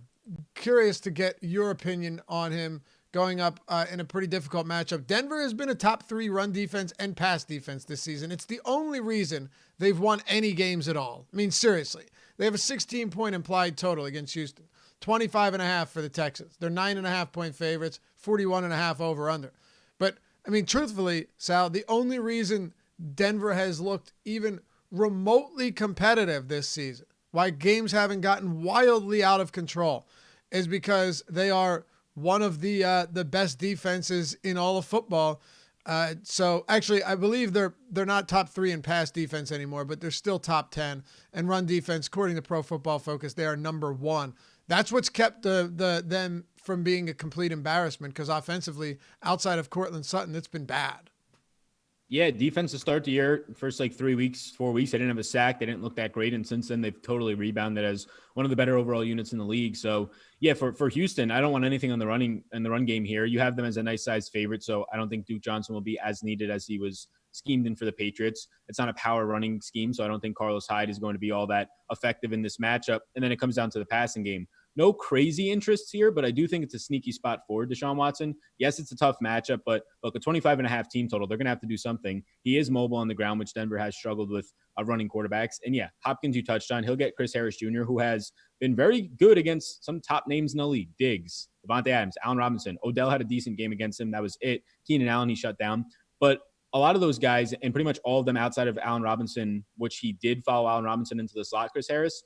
Curious to get your opinion on him going up in a pretty difficult matchup. Denver has been a top 3 run defense and pass defense this season. It's the only reason they've won any games at all. I mean, seriously. They have a 16-point implied total against Houston. 25.5 for the Texans. They're 9.5-point favorites, 41.5 over under. But, I mean, truthfully, Sal, the only reason Denver has looked even remotely competitive this season, why games haven't gotten wildly out of control, is because they are one of the best defenses in all of football. So actually, I believe they're not top 3 in pass defense anymore, but they're still top 10. And run defense, according to Pro Football Focus, they are number 1. That's what's kept them from being a complete embarrassment, because offensively, outside of Cortland Sutton, it's been bad. Yeah, defense to start the year, first 3 weeks, 4 weeks, they didn't have a sack. They didn't look that great. And since then, they've totally rebounded as one of the better overall units in the league. So, yeah, for Houston, I don't want anything on the run game here. You have them as a nice size favorite. So I don't think Duke Johnson will be as needed as he was schemed in for the Patriots. It's not a power running scheme. So I don't think Carlos Hyde is going to be all that effective in this matchup. And then it comes down to the passing game. No crazy interests here, but I do think it's a sneaky spot for Deshaun Watson. Yes, it's a tough matchup, but look, a 25.5 team total, they're going to have to do something. He is mobile on the ground, which Denver has struggled with running quarterbacks. And yeah, Hopkins, you touched on, he'll get Chris Harris Jr., who has been very good against some top names in the league. Diggs, Davante Adams, Allen Robinson. Odell had a decent game against him. That was it. Keenan Allen, he shut down. But a lot of those guys, and pretty much all of them outside of Allen Robinson, which he did follow Allen Robinson into the slot, Chris Harris,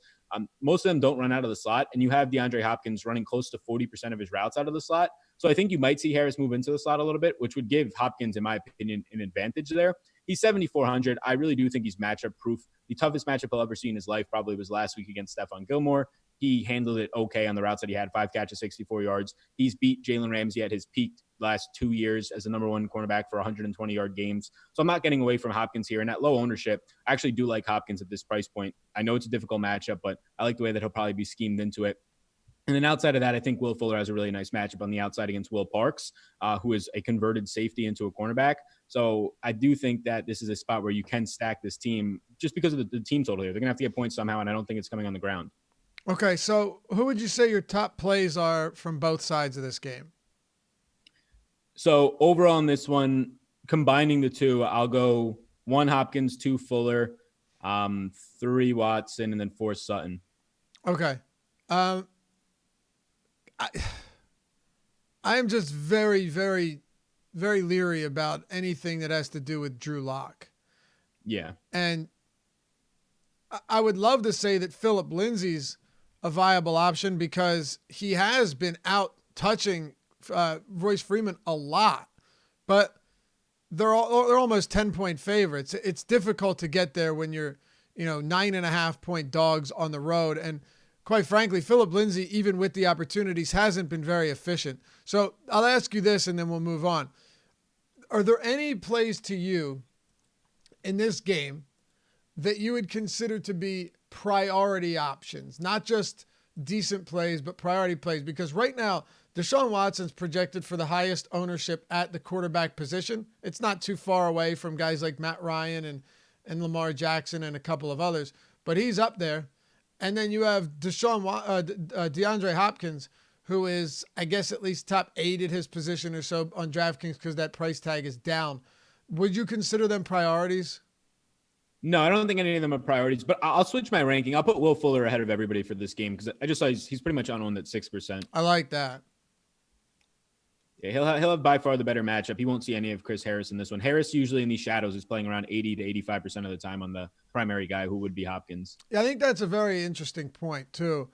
most of them don't run out of the slot, and you have DeAndre Hopkins running close to 40% of his routes out of the slot. So I think you might see Harris move into the slot a little bit, which would give Hopkins, in my opinion, an advantage there. He's 7,400. I really do think he's matchup proof. The toughest matchup he'll ever see in his life probably was last week against Stephon Gilmore. He handled it okay on the routes that he had, 5 catches, 64 yards. He's beat Jalen Ramsey at his peak last 2 years as the number 1 cornerback for 120-yard games. So I'm not getting away from Hopkins here. And at low ownership, I actually do like Hopkins at this price point. I know it's a difficult matchup, but I like the way that he'll probably be schemed into it. And then outside of that, I think Will Fuller has a really nice matchup on the outside against Will Parks, who is a converted safety into a cornerback. So I do think that this is a spot where you can stack this team just because of the team total here. They're going to have to get points somehow, and I don't think it's coming on the ground. Okay, so who would you say your top plays are from both sides of this game? So overall on this one, combining the two, I'll go 1 Hopkins, 2 Fuller, 3 Watson, and then 4 Sutton. Okay. I am just very, very, very leery about anything that has to do with Drew Lock. Yeah. And I would love to say that Phillip Lindsay's a viable option because he has been out touching Royce Freeman a lot, but they're almost 10-point favorites. It's difficult to get there when you're, 9.5-point dogs on the road. And quite frankly, Phillip Lindsay, even with the opportunities, hasn't been very efficient. So I'll ask you this and then we'll move on. Are there any plays to you in this game that you would consider to be priority options, not just decent plays, but priority plays? Because right now, Deshaun Watson's projected for the highest ownership at the quarterback position. It's not too far away from guys like Matt Ryan and Lamar Jackson and a couple of others, but he's up there. And then you have DeAndre Hopkins, who is, I guess, at least top 8 at his position or so on DraftKings because that price tag is down. Would you consider them priorities? No, I don't think any of them are priorities, but I'll switch my ranking. I'll put Will Fuller ahead of everybody for this game because I just saw he's pretty much on at 6%. I like that. Yeah, he'll have by far the better matchup. He won't see any of Chris Harris in this one. Harris usually in these shadows is playing around 80 to 85% of the time on the primary guy, who would be Hopkins. Yeah, I think that's a very interesting point too.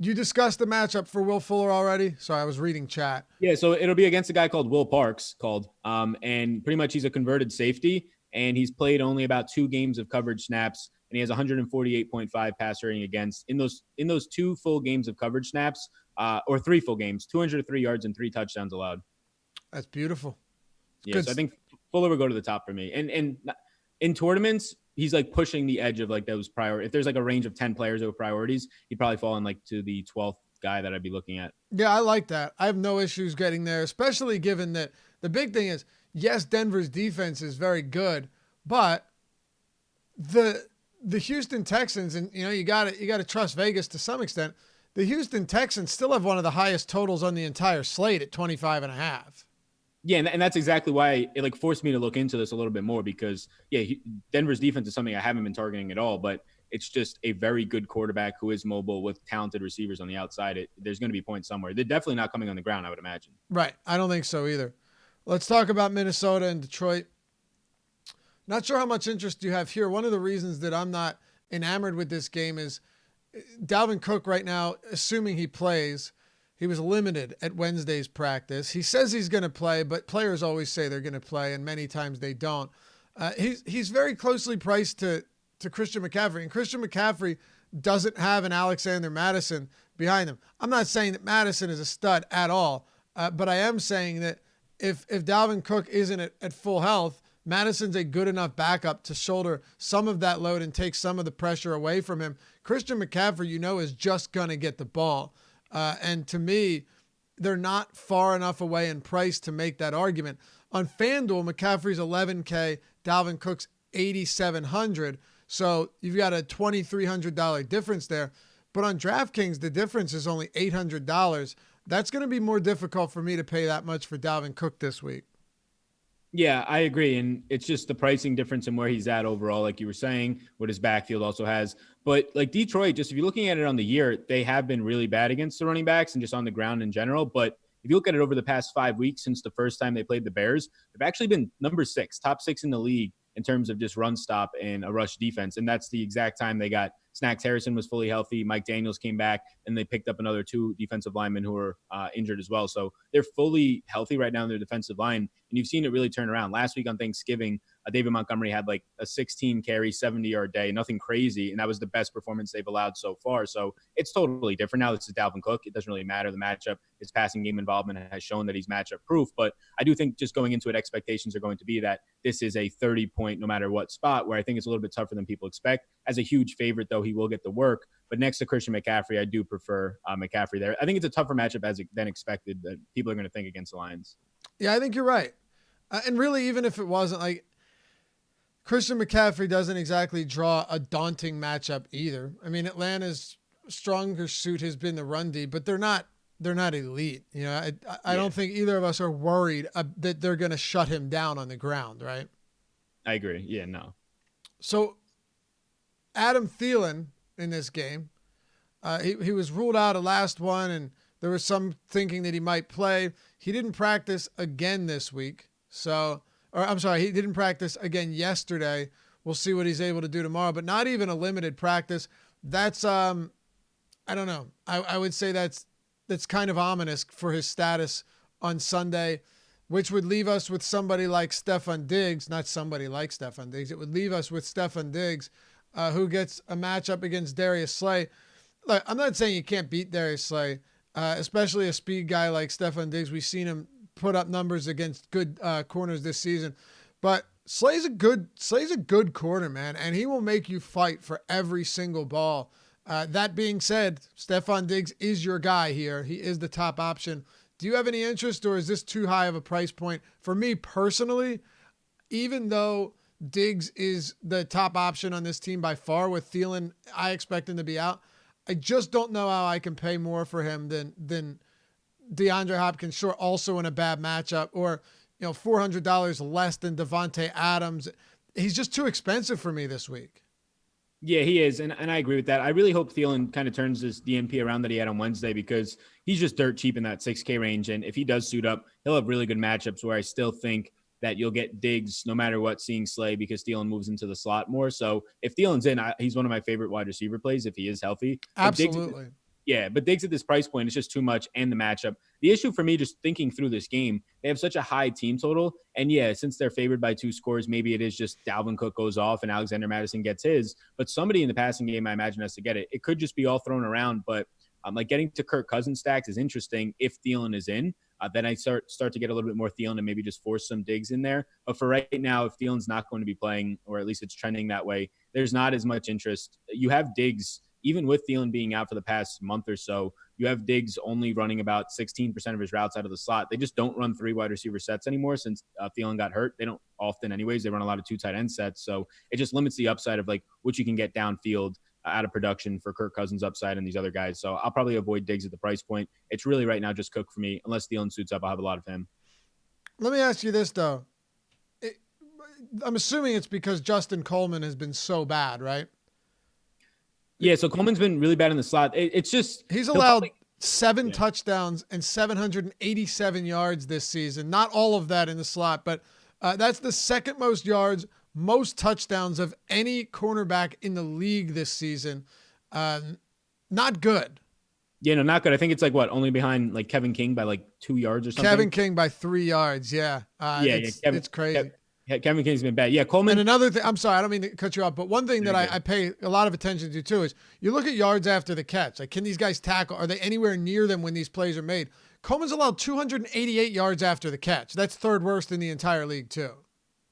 You discussed the matchup for Will Fuller already? Sorry, I was reading chat. Yeah, so it'll be against a guy called Will Parks, and pretty much he's a converted safety, and he's played only about 2 games of coverage snaps, and he has 148.5 passer rating against. In those 2 full games of coverage snaps, or 3 full games, 203 yards and 3 touchdowns allowed. That's beautiful. Yeah, so I think Fuller would go to the top for me. And in tournaments, he's like pushing the edge of like those priorities. If there's like a range of 10 players over priorities, he'd probably fall in like to the 12th guy that I'd be looking at. Yeah, I like that. I have no issues getting there, especially given that the big thing is, yes, Denver's defense is very good, but the the Houston Texans, and you got to trust Vegas to some extent. The Houston Texans still have one of the highest totals on the entire slate at 25.5. Yeah, and that's exactly why it forced me to look into this a little bit more because, Denver's defense is something I haven't been targeting at all, but it's just a very good quarterback who is mobile with talented receivers on the outside. There's going to be points somewhere. They're definitely not coming on the ground, I would imagine. Right. I don't think so either. Let's talk about Minnesota and Detroit. Not sure how much interest you have here. One of the reasons that I'm not enamored with this game is Dalvin Cook right now, assuming he plays, he was limited at Wednesday's practice. He says he's going to play, but players always say they're going to play, and many times they don't. He's very closely priced to Christian McCaffrey, and Christian McCaffrey doesn't have an Alexander Mattison behind him. I'm not saying that Mattison is a stud at all, but I am saying that if Dalvin Cook isn't at full health, Madison's a good enough backup to shoulder some of that load and take some of the pressure away from him. Christian McCaffrey, is just going to get the ball. And to me, they're not far enough away in price to make that argument. On FanDuel, McCaffrey's $11K, Dalvin Cook's $8,700. So you've got a $2,300 difference there. But on DraftKings, the difference is only $800. That's going to be more difficult for me to pay that much for Dalvin Cook this week. Yeah, I agree. And it's just the pricing difference and where he's at overall, like you were saying, what his backfield also has. But like Detroit, just if you're looking at it on the year, they have been really bad against the running backs and just on the ground in general. But if you look at it over the past 5 weeks since the first time they played the Bears, they've actually been number 6, top 6 in the league in terms of just run stop and a rush defense. And that's the exact time they got Snacks Harrison was fully healthy. Mike Daniels came back, and they picked up another 2 defensive linemen who were injured as well. So they're fully healthy right now in their defensive line, and you've seen it really turn around. Last week on Thanksgiving, David Montgomery had like a 16 carry, 70-yard day, nothing crazy, and that was the best performance they've allowed so far. So it's totally different now. This is Dalvin Cook. It doesn't really matter the matchup. His passing game involvement has shown that he's matchup proof, but I do think just going into it, expectations are going to be that this is a 30-point no matter what spot, where I think it's a little bit tougher than people expect. As a huge favorite, though, he will get the work. But next to Christian McCaffrey, I do prefer McCaffrey there. I think it's a tougher matchup than expected that people are going to think against the Lions. Yeah, I think you're right. And really, even if it wasn't, like, Christian McCaffrey doesn't exactly draw a daunting matchup either. I mean, Atlanta's stronger suit has been the run D, but they're not elite. I don't think either of us are worried that they're going to shut him down on the ground, right? I agree. Yeah, no. So Adam Thielen in this game, he was ruled out of last one, and there was some thinking that he might play. He didn't practice again this week. He didn't practice again yesterday. We'll see what he's able to do tomorrow, but not even a limited practice. That's, I don't know. I would say that's kind of ominous for his status on Sunday, which would leave us with somebody like Stefon Diggs, not somebody like Stefon Diggs. It would leave us with Stefon Diggs, who gets a matchup against Darius Slay. Look, I'm not saying you can't beat Darius Slay, especially a speed guy like Stefon Diggs. We've seen him put up numbers against good corners this season, but Slay's a good corner, man, and he will make you fight for every single ball. That being said, Stefon Diggs is your guy here. He is the top option. Do you have any interest, or is this too high of a price point? For me personally, even though Diggs is the top option on this team by far with Thielen, I expect him to be out. I just don't know how I can pay more for him than DeAndre Hopkins, sure, also in a bad matchup, or $400 less than Davante Adams. He's just too expensive for me this week. Yeah, he is, and I agree with that. I really hope Thielen kind of turns this DNP around that he had on Wednesday, because he's just dirt cheap in that 6K range, and if he does suit up, he'll have really good matchups where I still think that you'll get Diggs no matter what, seeing Slay, because Thielen moves into the slot more. So if Thielen's in, he's one of my favorite wide receiver plays if he is healthy. Absolutely. But Diggs at this price point is just too much, and the matchup. The issue for me, just thinking through this game, they have such a high team total. And since they're favored by 2 scores, maybe it is just Dalvin Cook goes off and Alexander Mattison gets his. But somebody in the passing game, I imagine, has to get it. It could just be all thrown around. But like getting to Kirk Cousins stacks is interesting if Thielen is in. Then I start to get a little bit more Thielen and maybe just force some Diggs in there. But for right now, if Thielen's not going to be playing, or at least it's trending that way, there's not as much interest. You have Diggs. Even with Thielen being out for the past month or so, you have Diggs only running about 16% of his routes out of the slot. They just don't run 3 wide receiver sets anymore since Thielen got hurt. They don't often anyways. They run a lot of 2 tight end sets. So it just limits the upside of like what you can get downfield out of production for Kirk Cousins upside and these other guys. So I'll probably avoid Diggs at the price point. It's really right now just Cook for me. Unless Thielen suits up, I'll have a lot of him. Let me ask you this, though. I'm assuming it's because Justin Coleman has been so bad, right? Yeah, so Coleman's been really bad in the slot. It's just he's allowed 7 touchdowns and 787 yards this season. Not all of that in the slot, but that's the second most yards, most touchdowns of any cornerback in the league this season. Not good. Yeah, no, not good. I think it's like only behind like Kevin King by like 2 yards or something. Kevin King by 3 yards. Yeah. It's crazy. Kevin King's been bad. Yeah, Coleman. And another thing, I'm sorry, I don't mean to cut you off, but one thing that I pay a lot of attention to too is you look at yards after the catch. Like, can these guys tackle? Are they anywhere near them when these plays are made? Coleman's allowed 288 yards after the catch. That's third worst in the entire league too.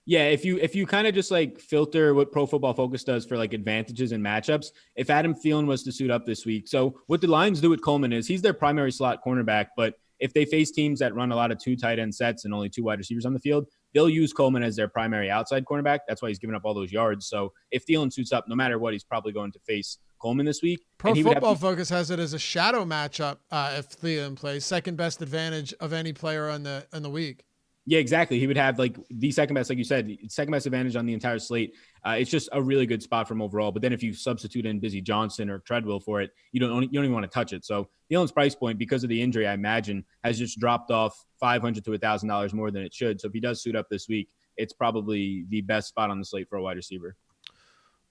Yeah, if you kind of just like filter what Pro Football Focus does for like advantages and matchups, if Adam Thielen was to suit up this week. So what the Lions do with Coleman is he's their primary slot cornerback, but if they face teams that run a lot of 2 tight end sets and only 2 wide receivers on the field, they'll use Coleman as their primary outside cornerback. That's why he's giving up all those yards. So if Thielen suits up, no matter what, he's probably going to face Coleman this week. Pro Football Focus has it as a shadow matchup if Thielen plays. Second best advantage of any player in the week. Yeah, exactly. He would have like the second best, like you said, second best advantage on the entire slate. It's just a really good spot for him overall. But then if you substitute in Busy Johnson or Treadwell for it, you don't even want to touch it. So Thielen's price point, because of the injury, I imagine, has just dropped off $500 to $1,000 more than it should. So if he does suit up this week, it's probably the best spot on the slate for a wide receiver.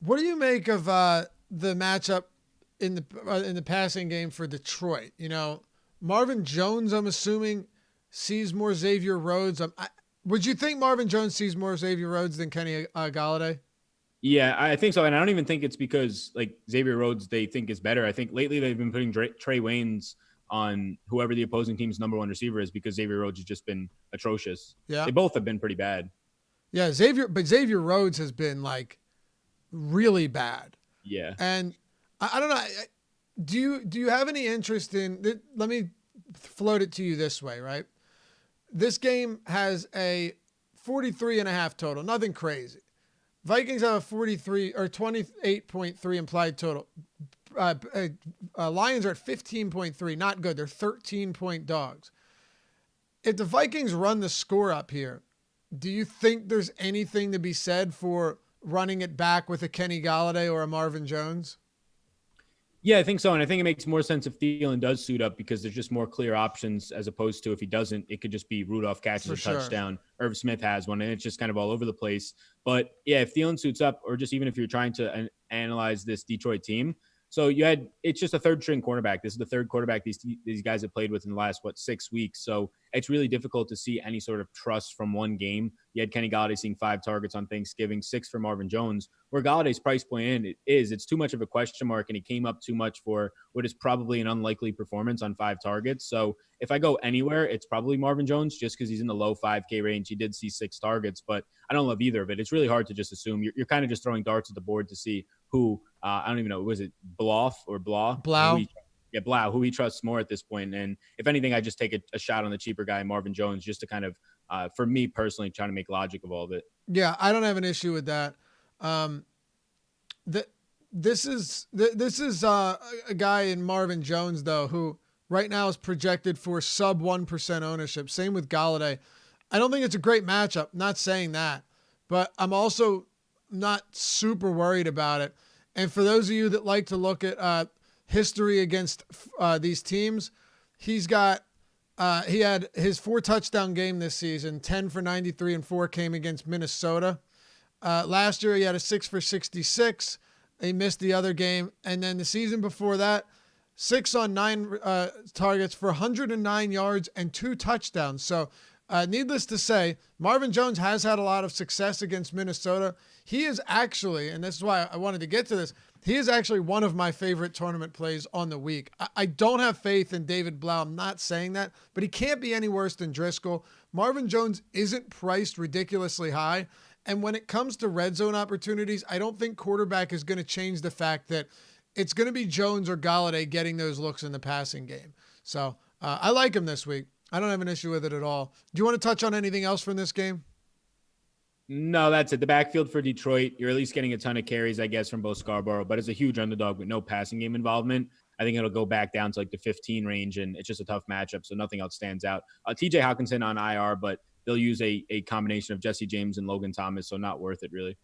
What do you make of the matchup in the passing game for Detroit? You know, Marvin Jones, I'm assuming, sees more Xavier Rhodes. Would you think Marvin Jones sees more Xavier Rhodes than Kenny Golladay? Yeah, I think so. And I don't even think it's because like Xavier Rhodes they think is better. I think lately they've been putting Trey Waynes on whoever the opposing team's number 1 receiver is because Xavier Rhodes has just been atrocious. Yeah. They both have been pretty bad. Yeah, Xavier Rhodes has been like really bad. Yeah. And I don't know. Do you have any interest in, let me float it to you this way, right? This game has a 43.5 total, nothing crazy. Vikings have a 43 or 28.3 implied total. Lions are at 15.3, not good. They're 13-point dogs. If the Vikings run the score up here, do you think there's anything to be said for running it back with a Kenny Golladay or a Marvin Jones? Yeah, I think so. And I think it makes more sense if Thielen does suit up because there's just more clear options as opposed to if he doesn't, it could just be Rudolph catches a touchdown. Irv Smith has one, and it's just kind of all over the place. But yeah, if Thielen suits up, or just even if you're trying to analyze this Detroit team, so it's just a third string quarterback. This is the third quarterback these guys have played with in the last, 6 weeks. So it's really difficult to see any sort of trust from one game. You had Kenny Golladay seeing 5 targets on Thanksgiving, 6 for Marvin Jones. Where Galladay's price point it's too much of a question mark, and he came up too much for what is probably an unlikely performance on 5 targets. So if I go anywhere, it's probably Marvin Jones just because he's in the low 5K range. He did see 6 targets, but I don't love either of it. It's really hard to just assume. You're kind of just throwing darts at the board to see who, I don't even know, was it Blau? Yeah, Blau, who he trusts more at this point. And if anything, I just take a shot on the cheaper guy, Marvin Jones, just to kind of, for me personally, trying to make logic of all of it. Yeah, I don't have an issue with that. This is a guy in Marvin Jones, though, who right now is projected for sub 1% ownership. Same with Golladay. I don't think it's a great matchup. Not saying that, but I'm also not super worried about it. And for those of you that like to look at history against these teams, he had his 4 touchdown game this season. 10 for 93 and 4 came against Minnesota. Last year he had a 6 for 66. He missed the other game. And then the season before that, 6 on 9 targets for 109 yards and 2 touchdowns. So needless to say, Marvin Jones has had a lot of success against Minnesota. He is actually, and this is why I wanted to get to this, he is actually one of my favorite tournament plays on the week. I don't have faith in David Blau. I'm not saying that, but he can't be any worse than Driscoll. Marvin Jones isn't priced ridiculously high. And when it comes to red zone opportunities, I don't think quarterback is going to change the fact that it's going to be Jones or Golladay getting those looks in the passing game. So I like him this week. I don't have an issue with it at all. Do you want to touch on anything else from this game? No, that's it. The backfield for Detroit, you're at least getting a ton of carries, I guess, from both Scarborough, but it's a huge underdog with no passing game involvement. I think it'll go back down to like the 15 range, and it's just a tough matchup, so nothing else stands out. TJ Hawkinson on IR, but they'll use a combination of Jesse James and Logan Thomas, so not worth it really.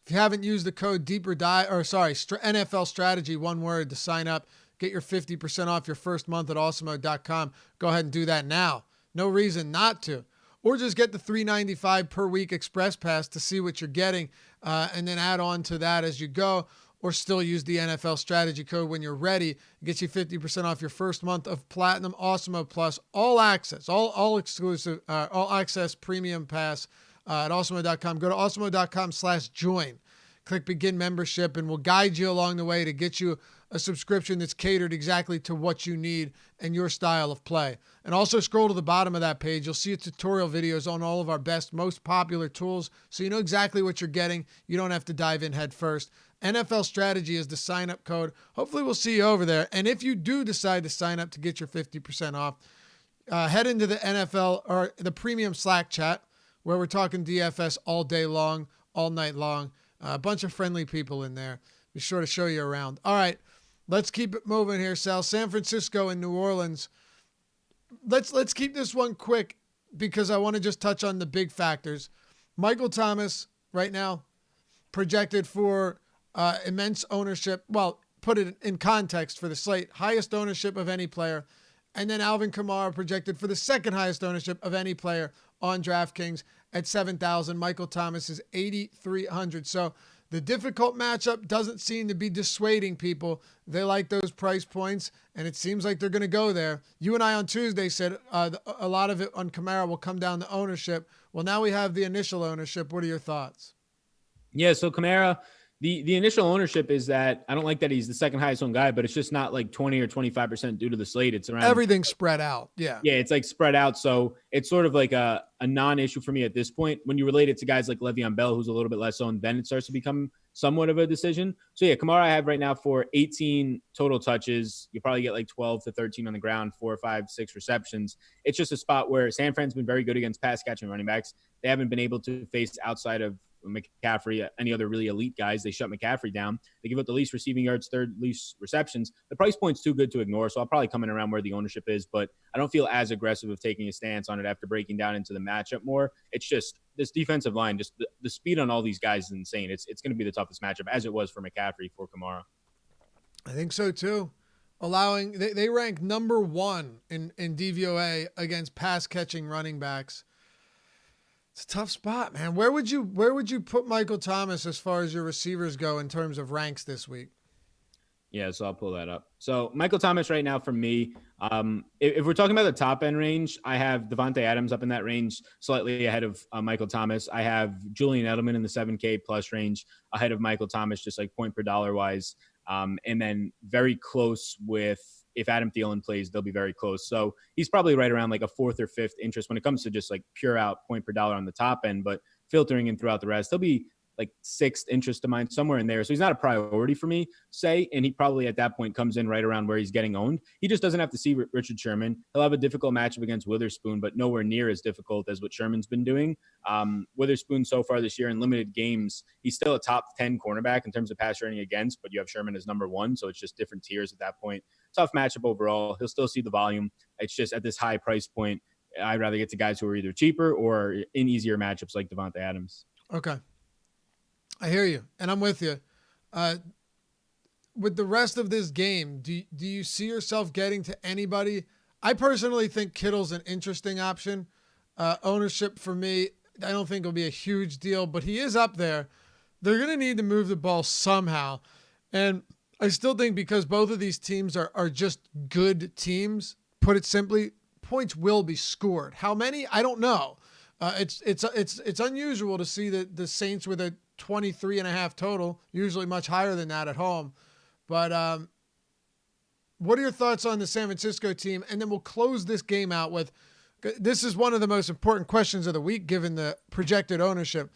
If you haven't used the code NFL strategy, one word, to sign up, get your 50% off your first month at awesemo.com. Go ahead and do that now. No reason not to. Or just get the $3.95 per week Express Pass to see what you're getting, and then add on to that as you go. Or still use the NFL strategy code when you're ready. It gets you 50% off your first month of Platinum Awesemo Plus, all access, all exclusive, all access premium pass at awesemo.com. Go to awesemo.com/join. Click begin membership, and we'll guide you along the way to get you a subscription that's catered exactly to what you need and your style of play. And also scroll to the bottom of that page. You'll see tutorial videos on all of our best, most popular tools, so you know exactly what you're getting. You don't have to dive in head first. NFL strategy is the sign-up code. Hopefully we'll see you over there. And if you do decide to sign up to get your 50% off, head into the NFL or the premium Slack chat where we're talking DFS all day long, all night long. A bunch of friendly people in there. Be sure to show you around. All right, let's keep it moving here, Sal. San Francisco and New Orleans. Let's keep this one quick because I want to just touch on the big factors. Michael Thomas right now projected for immense ownership. Well, put it in context for the slate, highest ownership of any player. And then Alvin Kamara projected for the second highest ownership of any player on DraftKings at 7,000. Michael Thomas is 8,300. So the difficult matchup doesn't seem to be dissuading people. They like those price points, and it seems like they're going to go there. You and I on Tuesday said a lot of it on Kamara will come down to ownership. Well, now we have the initial ownership. What are your thoughts? Yeah, so Kamara, the initial ownership is that I don't like that he's the second highest owned guy, but it's just not like 20 or 25% due to the slate. It's around everything spread out. Yeah. Yeah, it's like spread out. So it's sort of like a non-issue for me at this point. When you relate it to guys like Le'Veon Bell, who's a little bit less owned, then it starts to become somewhat of a decision. So yeah, Kamara I have right now for 18 total touches. You probably get like 12 to 13 on the ground, 4, 5, 6 receptions. It's just a spot where San Fran's been very good against pass catching running backs. They haven't been able to face outside of McCaffrey, any other really elite guys. They shut McCaffrey down. They give up the least receiving yards, third least receptions. The price point's too good to ignore, so I'll probably come in around where the ownership is, but I don't feel as aggressive of taking a stance on it after breaking down into the matchup more. It's just this defensive line, just the speed on all these guys is insane. It's going to be the toughest matchup, as it was for McCaffrey for Kamara. I think so too. They rank number 1 in DVOA against pass catching running backs. It's a tough spot, man. Where would you put Michael Thomas as far as your receivers go in terms of ranks this week? Yeah, so I'll pull that up. So Michael Thomas right now for me, if we're talking about the top end range, I have Davante Adams up in that range, slightly ahead of Michael Thomas. I have Julian Edelman in the 7K plus range ahead of Michael Thomas, just like point per dollar wise. And then very close with, if Adam Thielen plays, they'll be very close. So he's probably right around like a 4th or 5th interest when it comes to just like pure out point per dollar on the top end, but filtering in throughout the rest, he'll be like 6th interest to mine, somewhere in there. So he's not a priority for me, say, and he probably at that point comes in right around where he's getting owned. He just doesn't have to see Richard Sherman. He'll have a difficult matchup against Witherspoon, but nowhere near as difficult as what Sherman's been doing. Witherspoon so far this year in limited games, he's still a top 10 cornerback in terms of pass rating against, but you have Sherman as number 1. So it's just different tiers at that point. Tough matchup overall. He'll still see the volume. It's just at this high price point, I'd rather get to guys who are either cheaper or in easier matchups like Davante Adams. Okay. I hear you, and I'm with you. With the rest of this game, do you see yourself getting to anybody? I personally think Kittle's an interesting option. Ownership for me, I don't think it'll be a huge deal, but he is up there. They're going to need to move the ball somehow. And I still think because both of these teams are just good teams, put it simply, points will be scored. How many? I don't know. It's unusual to see the Saints with a 23.5 total, usually much higher than that at home. But what are your thoughts on the San Francisco team? And then we'll close this game out with, this is one of the most important questions of the week, given the projected ownership.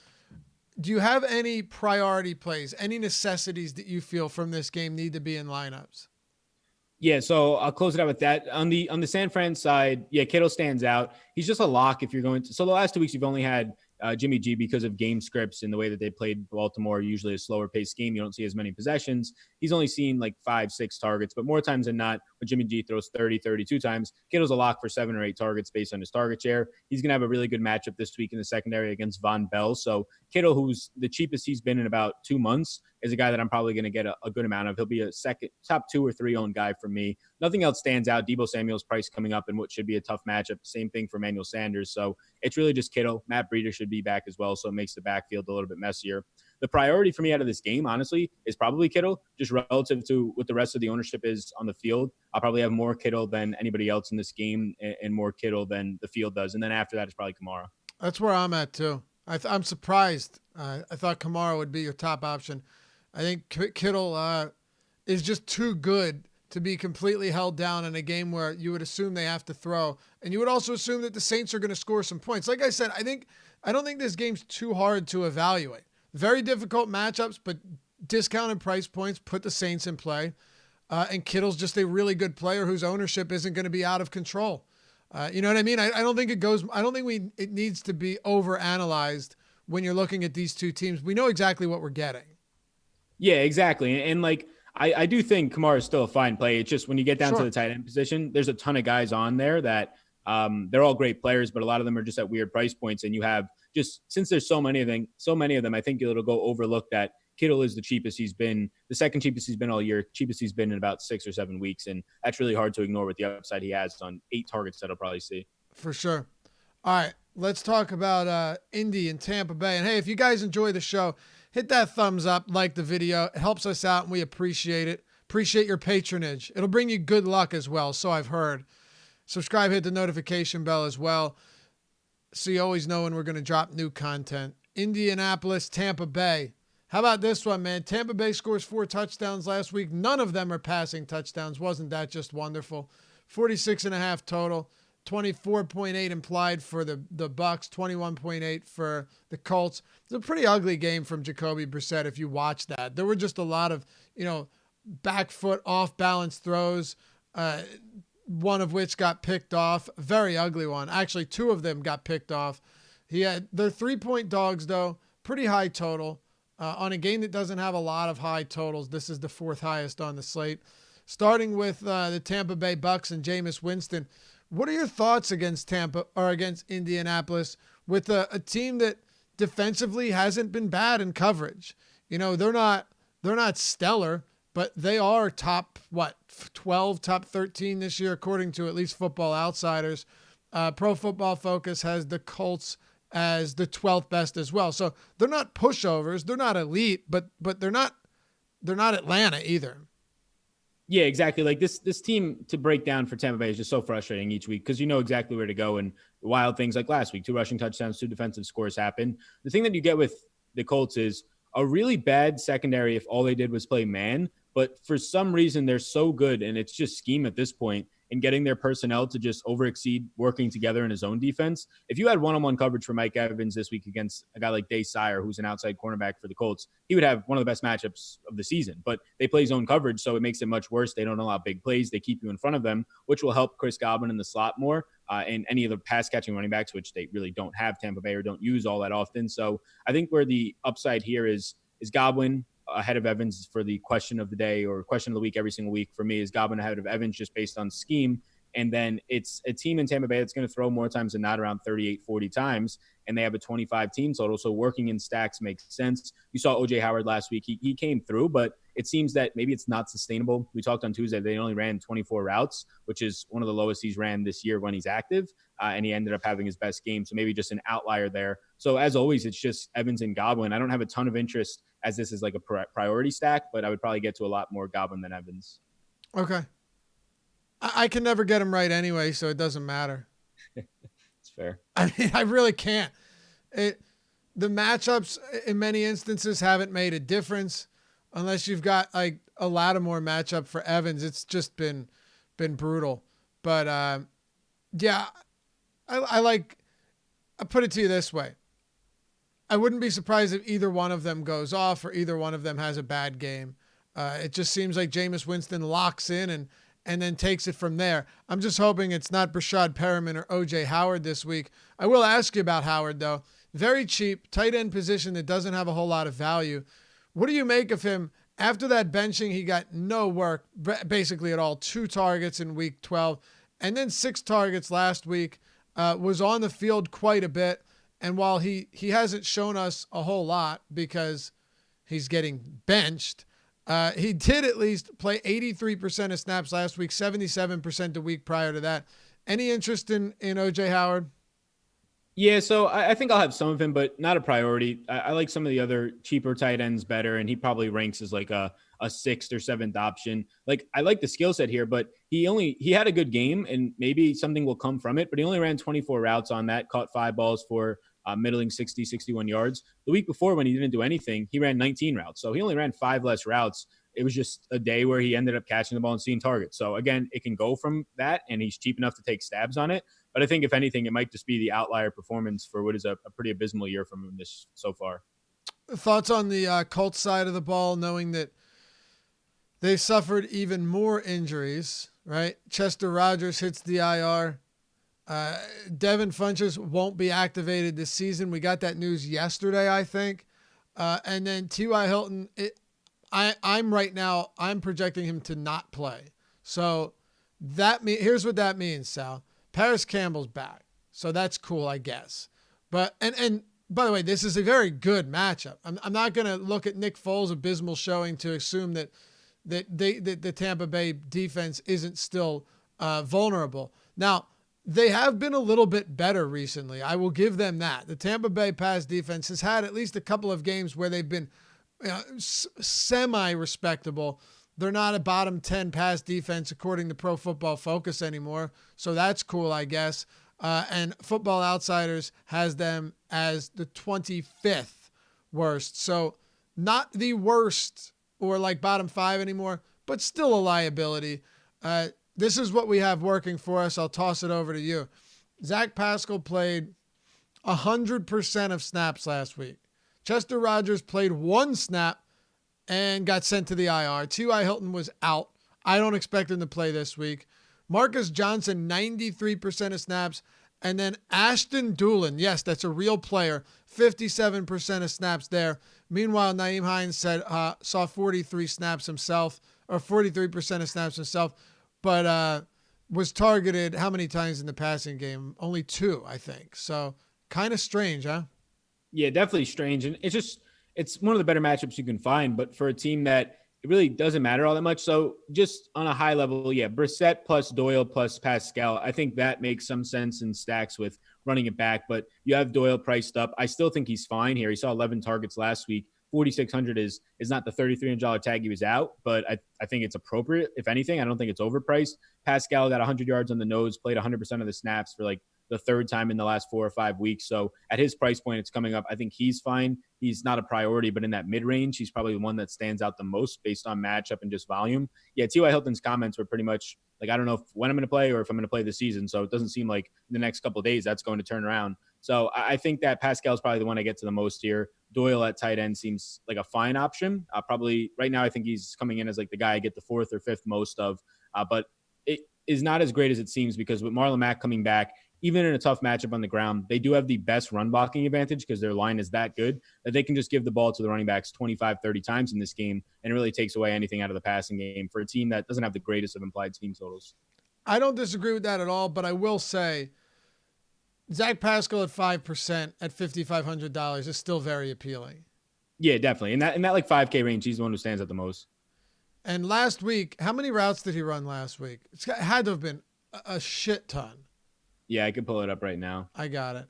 Do you have any priority plays, any necessities that you feel from this game need to be in lineups? Yeah, so I'll close it out with that. On the San Fran side, yeah, Kittle stands out. He's just a lock if you're going to. So the last 2 weeks, you've only had Jimmy G, because of game scripts and the way that they played Baltimore, usually a slower paced game, you don't see as many possessions. He's only seen like 5-6 targets, but more times than not, when Jimmy G throws 32 times, Kittle's a lock for 7 or 8 targets based on his target share. He's going to have a really good matchup this week in the secondary against Von Bell. So Kittle, who's the cheapest he's been in about 2 months, is a guy that I'm probably going to get a good amount of. He'll be a top 2 or 3 owned guy for me. Nothing else stands out. Deebo Samuel's price coming up in what should be a tough matchup. Same thing for Emmanuel Sanders. So it's really just Kittle. Matt Breida should be back as well, so it makes the backfield a little bit messier. The priority for me out of this game, honestly, is probably Kittle, just relative to what the rest of the ownership is on the field. I'll probably have more Kittle than anybody else in this game and more Kittle than the field does. And then after that, it's probably Kamara. That's where I'm at, too. I'm surprised. I thought Kamara would be your top option. I think Kittle is just too good to be completely held down in a game where you would assume they have to throw. And you would also assume that the Saints are going to score some points. Like I said, I don't think this game's too hard to evaluate. Very difficult matchups, but discounted price points put the Saints in play. And Kittle's just a really good player whose ownership isn't going to be out of control. You know what I mean? I don't think it needs to be overanalyzed when you're looking at these two teams. We know exactly what we're getting. Yeah, exactly. And like, I do think Kamara is still a fine play. It's just when you get down to the tight end position, there's a ton of guys on there that they're all great players, but a lot of them are just at weird price points. And you have just, since there's so many of them, I think it'll go overlooked that Kittle is the cheapest he's been, the second cheapest he's been all year, cheapest he's been in about 6 or 7 weeks. And that's really hard to ignore with the upside he has on 8 targets that I'll probably see. For sure. All right, let's talk about Indy and Tampa Bay. And hey, if you guys enjoy the show, hit that thumbs up, like the video. It helps us out, and we appreciate it. Appreciate your patronage. It'll bring you good luck as well, so I've heard. Subscribe, hit the notification bell as well, so you always know when we're going to drop new content. Indianapolis, Tampa Bay. How about this one, man? Tampa Bay scores 4 touchdowns last week. None of them are passing touchdowns. Wasn't that just wonderful? 46.5 total. 24.8 implied for the Bucs, 21.8 for the Colts. It's a pretty ugly game from Jacoby Brissett if you watch that. There were just a lot of, back foot off balance throws, one of which got picked off. Very ugly one. Actually, 2 of them got picked off. They're 3-point dogs though, pretty high total. On a game that doesn't have a lot of high totals, this is the 4th highest on the slate. Starting with the Tampa Bay Bucs and Jameis Winston. What are your thoughts against Indianapolis with a team that defensively hasn't been bad in coverage? They're not stellar, but they are top 12, top 13 this year, according to at least Football Outsiders. Pro Football Focus has the Colts as the 12th best as well. So they're not pushovers, they're not elite, but they're not Atlanta either. Yeah, exactly. Like this team to break down for Tampa Bay is just so frustrating each week because you know exactly where to go, and wild things like last week, 2 rushing touchdowns, 2 defensive scores happen. The thing that you get with the Colts is a really bad secondary if all they did was play man, but for some reason they're so good, and it's just scheme at this point, in getting their personnel to just overexceed working together in his own defense. If you had one-on-one coverage for Mike Evans this week against a guy like Day Sire, who's an outside cornerback for the Colts, he would have one of the best matchups of the season. But they play zone coverage, so it makes it much worse. They don't allow big plays. They keep you in front of them, which will help Chris Godwin in the slot more and any of the pass-catching running backs, which they really don't have Tampa Bay or don't use all that often. So I think where the upside here is Godwin ahead of Evans for the question of the day or question of the week every single week. For me, is Godwin ahead of Evans just based on scheme. And then it's a team in Tampa Bay that's going to throw more times than not, around 38, 40 times. And they have a 25 team total. So working in stacks makes sense. You saw OJ Howard last week. He came through, but it seems that maybe it's not sustainable. We talked on Tuesday. They only ran 24 routes, which is one of the lowest he's ran this year when he's active. And he ended up having his best game. So maybe just an outlier there. So as always, it's just Evans and Godwin. I don't have a ton of interest as this is like a priority stack, but I would probably get to a lot more Godwin than Evans. Okay. I can never get him right anyway, so it doesn't matter. It's fair. I mean, I really can't. The matchups in many instances haven't made a difference unless you've got like a Lattimore matchup for Evans. It's just been brutal. But yeah, I put it to you this way. I wouldn't be surprised if either one of them goes off or either one of them has a bad game. It just seems like Jameis Winston locks in and then takes it from there. I'm just hoping it's not Brashad Perriman or OJ Howard this week. I will ask you about Howard, though. very cheap, tight end position that doesn't have a whole lot of value. What do you make of him? After that benching, he got no work basically at all. 2 targets in week 12 and then 6 targets last week, was on the field quite a bit. And while he hasn't shown us a whole lot because he's getting benched, he did at least play 83% of snaps last week, 77% the week prior to that. Any interest in OJ Howard? Yeah, so I think I'll have some of him, but not a priority. I like some of the other cheaper tight ends better, and he probably ranks as like a 6th or 7th option. Like, I like the skill set here, but he had a good game, and maybe something will come from it, but he only ran 24 routes on that, caught 5 balls for middling 60, 61 yards. The week before, when he didn't do anything, he ran 19 routes. So he only ran 5 less routes. It was just a day where he ended up catching the ball and seeing targets. So again, it can go from that, and he's cheap enough to take stabs on it. But I think if anything, it might just be the outlier performance for what is a pretty abysmal year from him this so far. Thoughts on the Colts side of the ball, knowing that they suffered even more injuries, right? Chester Rodgers hits the IR. Devon Funchess won't be activated this season. We got that news yesterday, I think. And then T.Y. Hilton, I'm projecting him to not play. So here's what that means, Sal. Paris Campbell's back. So that's cool, I guess. But, and by the way, this is a very good matchup. I'm not going to look at Nick Foles' abysmal showing to assume that the Tampa Bay defense isn't still vulnerable. Now, they have been a little bit better recently. I will give them that. The Tampa Bay pass defense has had at least a couple of games where they've been semi-respectable. They're not a bottom 10 pass defense according to Pro Football Focus anymore. So that's cool, I guess. And Football Outsiders has them as the 25th worst. So not the worst or like bottom 5 anymore, but still a liability. This is what we have working for us. I'll toss it over to you. Zach Pascal played 100% of snaps last week. Chester Rodgers played 1 snap and got sent to the IR. T.Y. Hilton was out. I don't expect him to play this week. Marcus Johnson, 93% of snaps. And then Ashton Doolin, yes, that's a real player, 57% of snaps there. Meanwhile, Nyheim Hines saw 43 snaps himself, or 43% of snaps himself, but was targeted how many times in the passing game? Only 2, I think. So kind of strange, huh? Yeah, definitely strange. And it's one of the better matchups you can find, but for a team that it really doesn't matter all that much. So just on a high level, yeah, Brissett plus Doyle plus Pascal, I think that makes some sense in stacks with running it back, but you have Doyle priced up. I still think he's fine here. He saw 11 targets last week. 4,600 is not the $3,300 tag he was out, but I think it's appropriate. If anything, I don't think it's overpriced. Pascal got 100 yards on the nose, played 100% of the snaps for like the 3rd time in the last 4 or 5 weeks. So at his price point, it's coming up. I think he's fine. He's not a priority, but in that mid-range, he's probably the one that stands out the most based on matchup and just volume. Yeah, T.Y. Hilton's comments were pretty much like, I don't know when I'm going to play or if I'm going to play this season. So it doesn't seem like in the next couple of days that's going to turn around. So I think that Pascal's probably the one I get to the most here. Doyle at tight end seems like a fine option. Probably right now I think he's coming in as like the guy I get the 4th or 5th most of. But it is not as great as it seems because with Marlon Mack coming back, even in a tough matchup on the ground, they do have the best run blocking advantage because their line is that good that they can just give the ball to the running backs 25, 30 times in this game, and it really takes away anything out of the passing game for a team that doesn't have the greatest of implied team totals. I don't disagree with that at all, but I will say Zach Pascal at 5% at $5,500 is still very appealing. Yeah, definitely. In that like 5K range, he's the one who stands out the most. And last week, how many routes did he run last week? It had to have been a shit ton. Yeah, I could pull it up right now. I got it.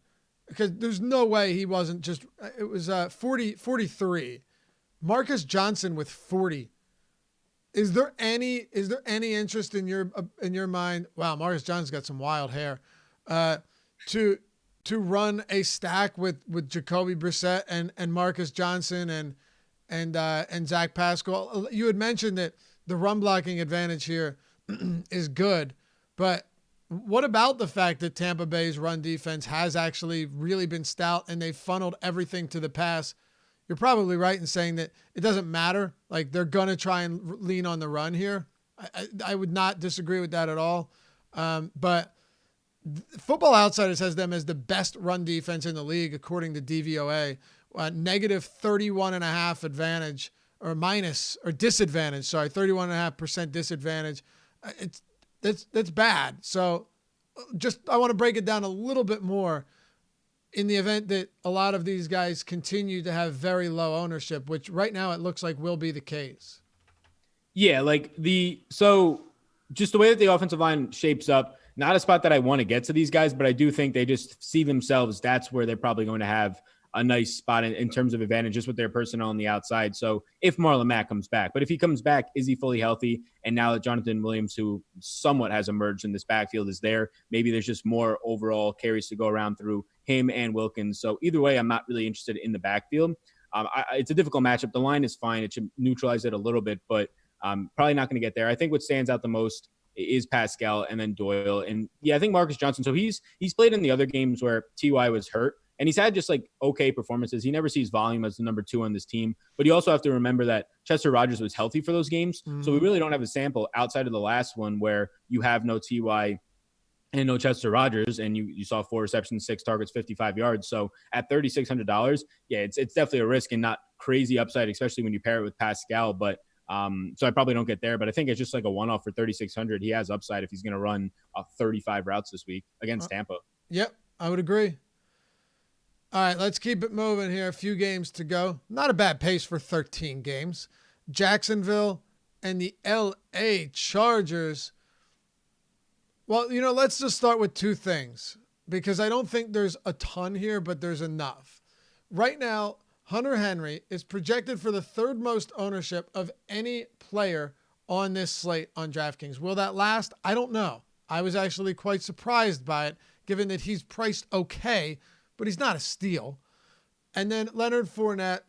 Because there's no way he wasn't just – it was 43. Marcus Johnson with 40. Is there any interest in your mind? Wow, Marcus Johnson's got some wild hair. To run a stack with Jacoby Brissett and Marcus Johnson and Zach Pascal. You had mentioned that the run blocking advantage here is good, but what about the fact that Tampa Bay's run defense has actually really been stout and they've funneled everything to the pass? You're probably right in saying that it doesn't matter. Like they're going to try and lean on the run here. I would not disagree with that at all. But Football Outsiders has them as the best run defense in the league, according to DVOA. Negative 31.5 advantage or minus or disadvantage. Sorry, 31.5% disadvantage. That's bad. So I want to break it down a little bit more in the event that a lot of these guys continue to have very low ownership, which right now it looks like will be the case. Yeah, so just the way that the offensive line shapes up, not a spot that I want to get to these guys, but I do think they just see themselves. That's where they're probably going to have a nice spot in terms of advantage just with their personnel on the outside. So if Marlon Mack comes back, but if he comes back, is he fully healthy? And now that Jonathan Williams, who somewhat has emerged in this backfield, is there, maybe there's just more overall carries to go around through him and Wilkins. So either way, I'm not really interested in the backfield. It's a difficult matchup. The line is fine. It should neutralize it a little bit, but probably not going to get there. I think what stands out the most is Pascal and then Doyle. And yeah, I think Marcus Johnson. So he's played in the other games where TY was hurt. And he's had just like okay performances. He never sees volume as the number 2 on this team. But you also have to remember that Chester Rodgers was healthy for those games. Mm-hmm. So we really don't have a sample outside of the last one where you have no TY and no Chester Rodgers, and you saw 4 receptions, 6 targets, 55 yards. So at $3,600, yeah, it's definitely a risk and not crazy upside, especially when you pair it with Pascal. But so I probably don't get there, but I think it's just like a one-off for 3,600. He has upside if he's going to run 35 routes this week against Tampa. Yep, I would agree. All right, let's keep it moving here. A few games to go. Not a bad pace for 13 games. Jacksonville and the LA Chargers. Well, let's just start with 2 things because I don't think there's a ton here, but there's enough. Right now, Hunter Henry is projected for the 3rd most ownership of any player on this slate on DraftKings. Will that last? I don't know. I was actually quite surprised by it, given that he's priced okay, but he's not a steal. And then Leonard Fournette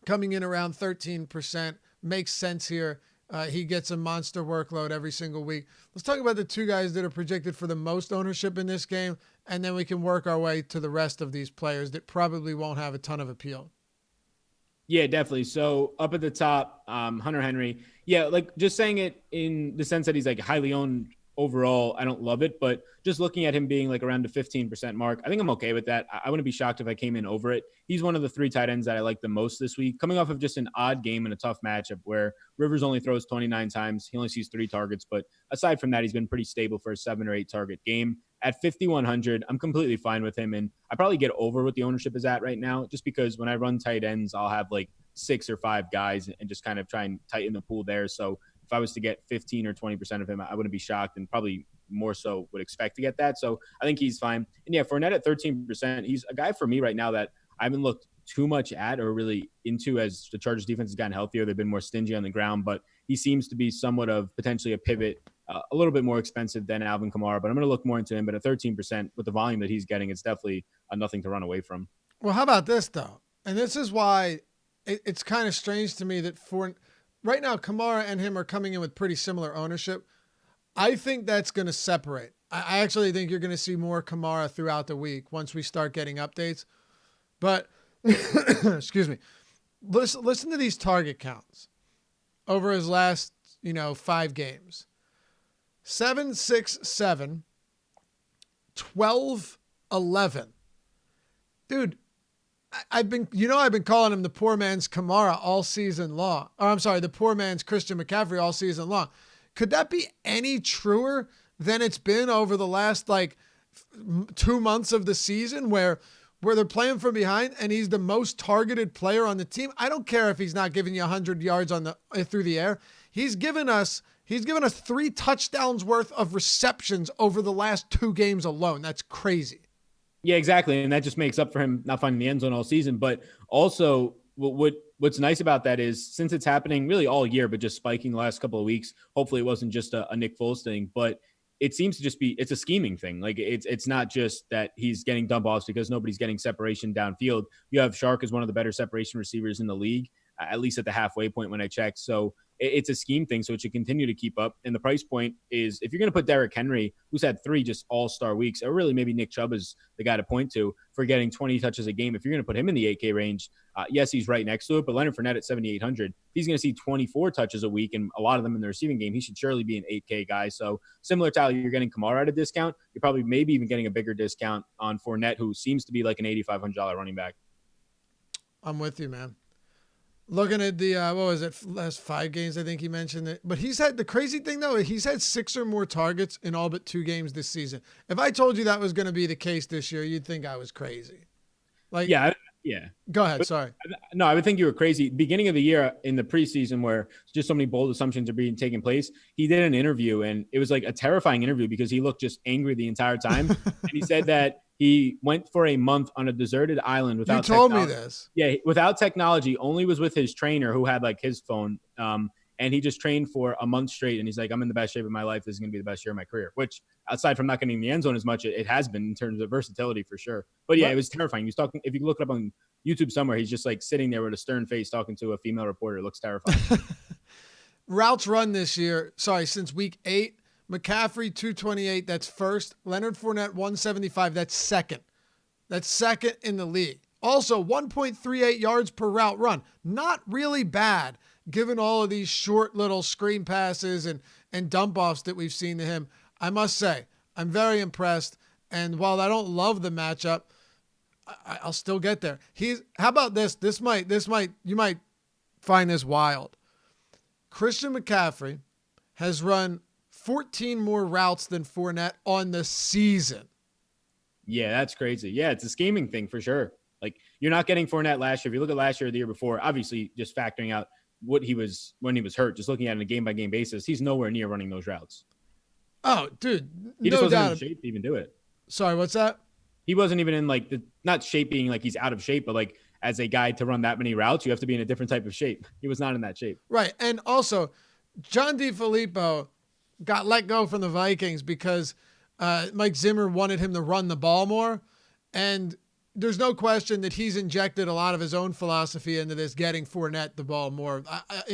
coming in around 13% makes sense here. He gets a monster workload every single week. Let's talk about the 2 guys that are projected for the most ownership in this game, and then we can work our way to the rest of these players that probably won't have a ton of appeal. Yeah, definitely. So up at the top, Hunter Henry. Yeah, like just saying it in the sense that he's like highly owned overall, I don't love it, but just looking at him being like around the 15% mark, I think I'm okay with that. I wouldn't be shocked if I came in over it. He's one of the 3 tight ends that I like the most this week, coming off of just an odd game and a tough matchup where Rivers only throws 29 times. He only sees 3 targets, but aside from that, he's been pretty stable for a 7 or 8 target game. At 5,100, I'm completely fine with him. And I probably get over what the ownership is at right now, just because when I run tight ends, I'll have like 6 or 5 guys and just kind of try and tighten the pool there. So if I was to get 15 or 20% of him, I wouldn't be shocked and probably more so would expect to get that. So I think he's fine. And yeah, Fournette at 13%, he's a guy for me right now that I haven't looked too much at or really into as the Chargers defense has gotten healthier. They've been more stingy on the ground, but he seems to be somewhat of potentially a pivot, a little bit more expensive than Alvin Kamara, but I'm going to look more into him. But at 13% with the volume that he's getting, it's definitely nothing to run away from. Well, how about this though? And this is why it's kind of strange to me that right now, Kamara and him are coming in with pretty similar ownership. I think that's going to separate. I actually think you're going to see more Kamara throughout the week once we start getting updates. But, excuse me, listen to these target counts over his last, 5 games. 7, 6, 7, 12, 11. Dude, I've been calling him the poor man's Kamara all season long. Or I'm sorry, the poor man's Christian McCaffrey all season long. Could that be any truer than it's been over the last 2 months of the season where they're playing from behind and he's the most targeted player on the team? I don't care if he's not giving you 100 yards through the air. He's given us 3 touchdowns worth of receptions over the last 2 games alone. That's crazy. Yeah, exactly. And that just makes up for him not finding the end zone all season. But also what's nice about that is since it's happening really all year, but just spiking the last couple of weeks, hopefully it wasn't just a Nick Foles thing, but it seems to just be, it's a scheming thing. Like it's not just that he's getting dump offs because nobody's getting separation downfield. You have Shark as one of the better separation receivers in the league, at least at the halfway point when I checked. So it's a scheme thing, so it should continue to keep up. And the price point is, if you're going to put Derrick Henry, who's had 3 just all-star weeks, or really maybe Nick Chubb is the guy to point to for getting 20 touches a game. If you're going to put him in the 8K range, yes, he's right next to it, but Leonard Fournette at 7,800, he's going to see 24 touches a week, and a lot of them in the receiving game. He should surely be an 8K guy. So similar to how you're getting Kamara at a discount, you're probably maybe even getting a bigger discount on Fournette, who seems to be like an $8,500 running back. I'm with you, man. Looking at the, what was it, last 5 games, I think he mentioned it. But he's had, the crazy thing, though, he's had 6 or more targets in all but 2 games this season. If I told you that was going to be the case this year, you'd think I was crazy. Like, yeah. Go ahead, sorry. No, I would think you were crazy. Beginning of the year in the preseason, where just so many bold assumptions are being taken place, he did an interview, and it was like a terrifying interview because he looked just angry the entire time. And he said that he went for a month on a deserted island without technology. You told me this. Yeah, without technology, only was with his trainer who had like his phone. And he just trained for a month straight. And he's like, I'm in the best shape of my life. This is going to be the best year of my career, which aside from not getting in the end zone as much, it has been in terms of versatility for sure. But yeah, It was terrifying. He was talking, if you look it up on YouTube somewhere, he's just like sitting there with a stern face talking to a female reporter. It looks terrifying. Routes run this year. Since week 8, McCaffrey 228. That's first. Leonard Fournette 175. That's second. That's second in the league. Also 1.38 yards per route run. Not really bad given all of these short little screen passes and dump offs that we've seen to him. I must say, I'm very impressed. And while I don't love the matchup, I'll still get there. How about this? You might find this wild. Christian McCaffrey has run 14 more routes than Fournette on the season. Yeah, that's crazy. Yeah, it's a scheming thing for sure. Like, you're not getting Fournette last year. If you look at last year or the year before, obviously just factoring out what he was when he was hurt, just looking at it on a game-by-game basis, he's nowhere near running those routes. Oh, dude, he just wasn't in shape to even do it. Sorry, what's that? He wasn't even in like not shape being like he's out of shape, but like as a guy to run that many routes, you have to be in a different type of shape. He was not in that shape. Right. And also, John DeFilippo got let go from the Vikings because Mike Zimmer wanted him to run the ball more. And there's no question that he's injected a lot of his own philosophy into this, getting Fournette the ball more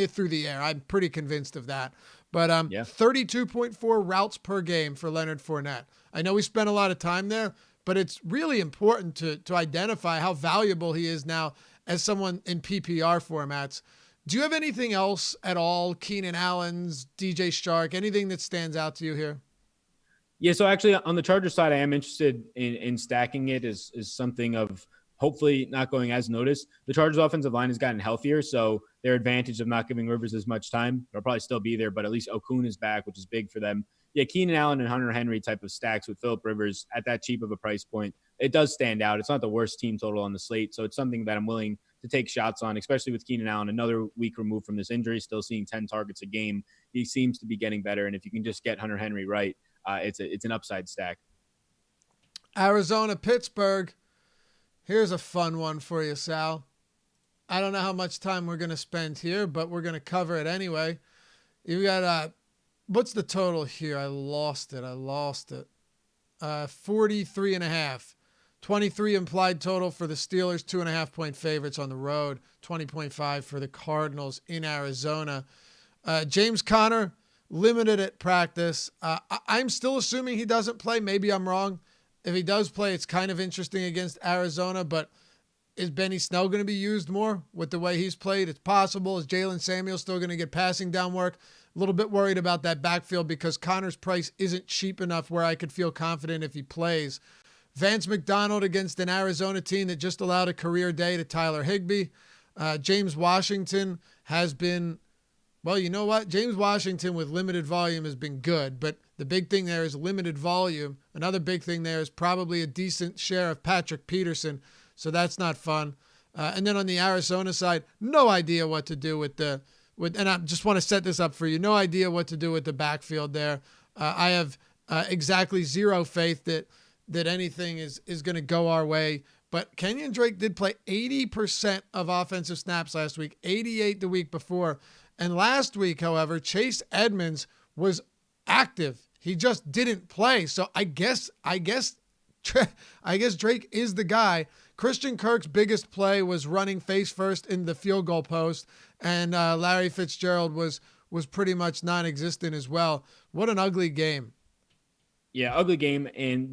through the air. I'm pretty convinced of that. But 32.4 routes per game for Leonard Fournette. I know we spent a lot of time there, but it's really important to identify how valuable he is now as someone in PPR formats. Do you have anything else at all? Keenan Allen's, DJ Shark, anything that stands out to you here? Yeah, so actually on the Chargers side, I am interested in stacking it as something of hopefully not going as noticed. The Chargers offensive line has gotten healthier, so their advantage of not giving Rivers as much time, they'll probably still be there, but at least Okun is back, which is big for them. Yeah, Keenan Allen and Hunter Henry type of stacks with Phillip Rivers at that cheap of a price point, it does stand out. It's not the worst team total on the slate, so it's something that I'm willing to take shots on, especially with Keenan Allen, another week removed from this injury, still seeing 10 targets a game. He seems to be getting better, and if you can just get Hunter Henry right, it's an upside stack. Arizona, Pittsburgh. Here's a fun one for you, Sal. I don't know how much time we're going to spend here, but we're going to cover it anyway. You got, what's the total here? I lost it. 43.5. 23 implied total for the Steelers, 2.5-point favorites on the road, 20.5 for the Cardinals in Arizona. James Conner, limited at practice. I'm still assuming he doesn't play. Maybe I'm wrong. If he does play, it's kind of interesting against Arizona, but is Benny Snell going to be used more with the way he's played? It's possible. Is Jalen Samuel still going to get passing down work? A little bit worried about that backfield because Connor's price isn't cheap enough where I could feel confident if he plays. Vance McDonald against an Arizona team that just allowed a career day to Tyler Higbee. James Washington has been, well, you know what? James Washington with limited volume has been good, but the big thing there is limited volume. Another big thing there is probably a decent share of Patrick Peterson, so that's not fun. And then on the Arizona side, no idea what to do and I just want to set this up for you. No idea what to do with the backfield there. I have exactly zero faith that anything is going to go our way. But Kenyan Drake did play 80% of offensive snaps last week, 88 the week before. And last week, however, Chase Edmonds was active. He just didn't play. So I guess Drake is the guy. Christian Kirk's biggest play was running face first in the field goal post, and Larry Fitzgerald was was pretty much non-existent as well. What an ugly game. Yeah, ugly game. And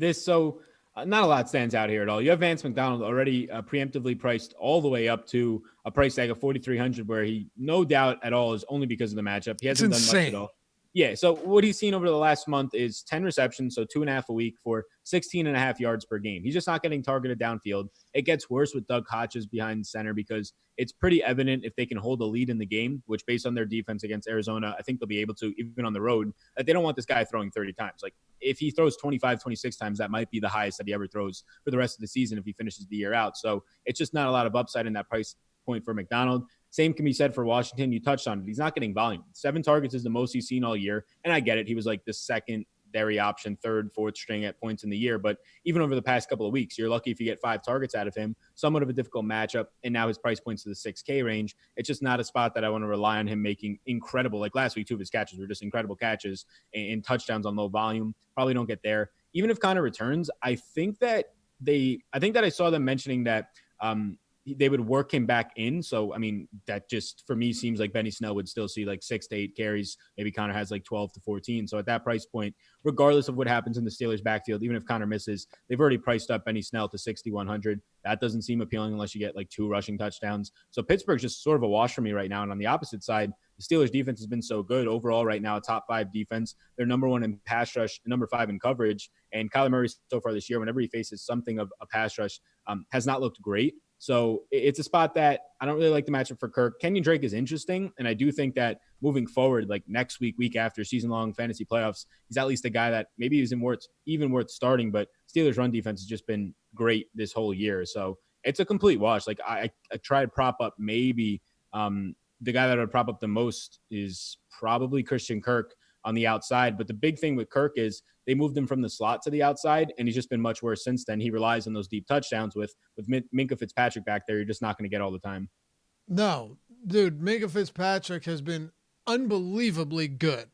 not a lot stands out here at all. You have Vance McDonald already preemptively priced all the way up to a price tag of 4,300, where he no doubt at all is only because of the matchup. He hasn't done much at all. Yeah, so what he's seen over the last month is 10 receptions, so 2.5 a week for 16.5 yards per game. He's just not getting targeted downfield. It gets worse with Doug Hodges behind center because it's pretty evident if they can hold a lead in the game, which based on their defense against Arizona, I think they'll be able to, even on the road, that they don't want this guy throwing 30 times. Like, if he throws 25, 26 times, that might be the highest that he ever throws for the rest of the season if he finishes the year out. So it's just not a lot of upside in that price point for McDonald. Same can be said for Washington. You touched on it. He's not getting volume. 7 targets is the most he's seen all year. And I get it. He was like the secondary option, third, fourth string at points in the year. But even over the past couple of weeks, you're lucky if you get 5 targets out of him. Somewhat of a difficult matchup. And now his price points to the 6K range. It's just not a spot that I want to rely on him making incredible. Like last week, 2 of his catches were just incredible catches and touchdowns on low volume. Probably don't get there. Even if Connor returns, I think that I saw them mentioning that they would work him back in. So, I mean, that just for me seems like Benny Snell would still see like 6 to 8 carries. Maybe Connor has like 12 to 14. So at that price point, regardless of what happens in the Steelers backfield, even if Connor misses, they've already priced up Benny Snell to 6,100. That doesn't seem appealing unless you get like 2 rushing touchdowns. So Pittsburgh's just sort of a wash for me right now. And on the opposite side, the Steelers defense has been so good overall right now, a top 5 defense. They're number 1 in pass rush, number 5 in coverage. And Kyler Murray so far this year, whenever he faces something of a pass rush, has not looked great. So it's a spot that I don't really like the matchup for Kirk. Kenyan Drake is interesting, and I do think that moving forward, like next week after season-long fantasy playoffs, he's at least a guy that maybe isn't even worth starting, but Steelers' run defense has just been great this whole year. So it's a complete wash. Like I tried prop up maybe the guy that would prop up the most is probably Christian Kirk on the outside. But the big thing with Kirk is they moved him from the slot to the outside, and he's just been much worse since then. He relies on those deep touchdowns with Minkah Fitzpatrick back there. You're just not going to get all the time. No, dude, Minkah Fitzpatrick has been unbelievably good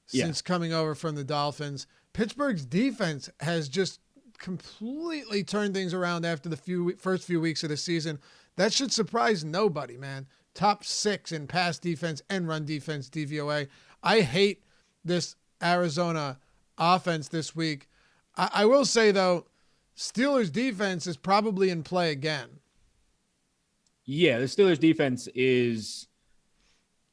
since coming over from the Dolphins. Pittsburgh's defense has just completely turned things around after the first few weeks of the season. That should surprise nobody, man. Top 6 in pass defense and run defense DVOA. I hate this Arizona offense this week. I will say, though, Steelers defense is probably in play again. Yeah, the Steelers defense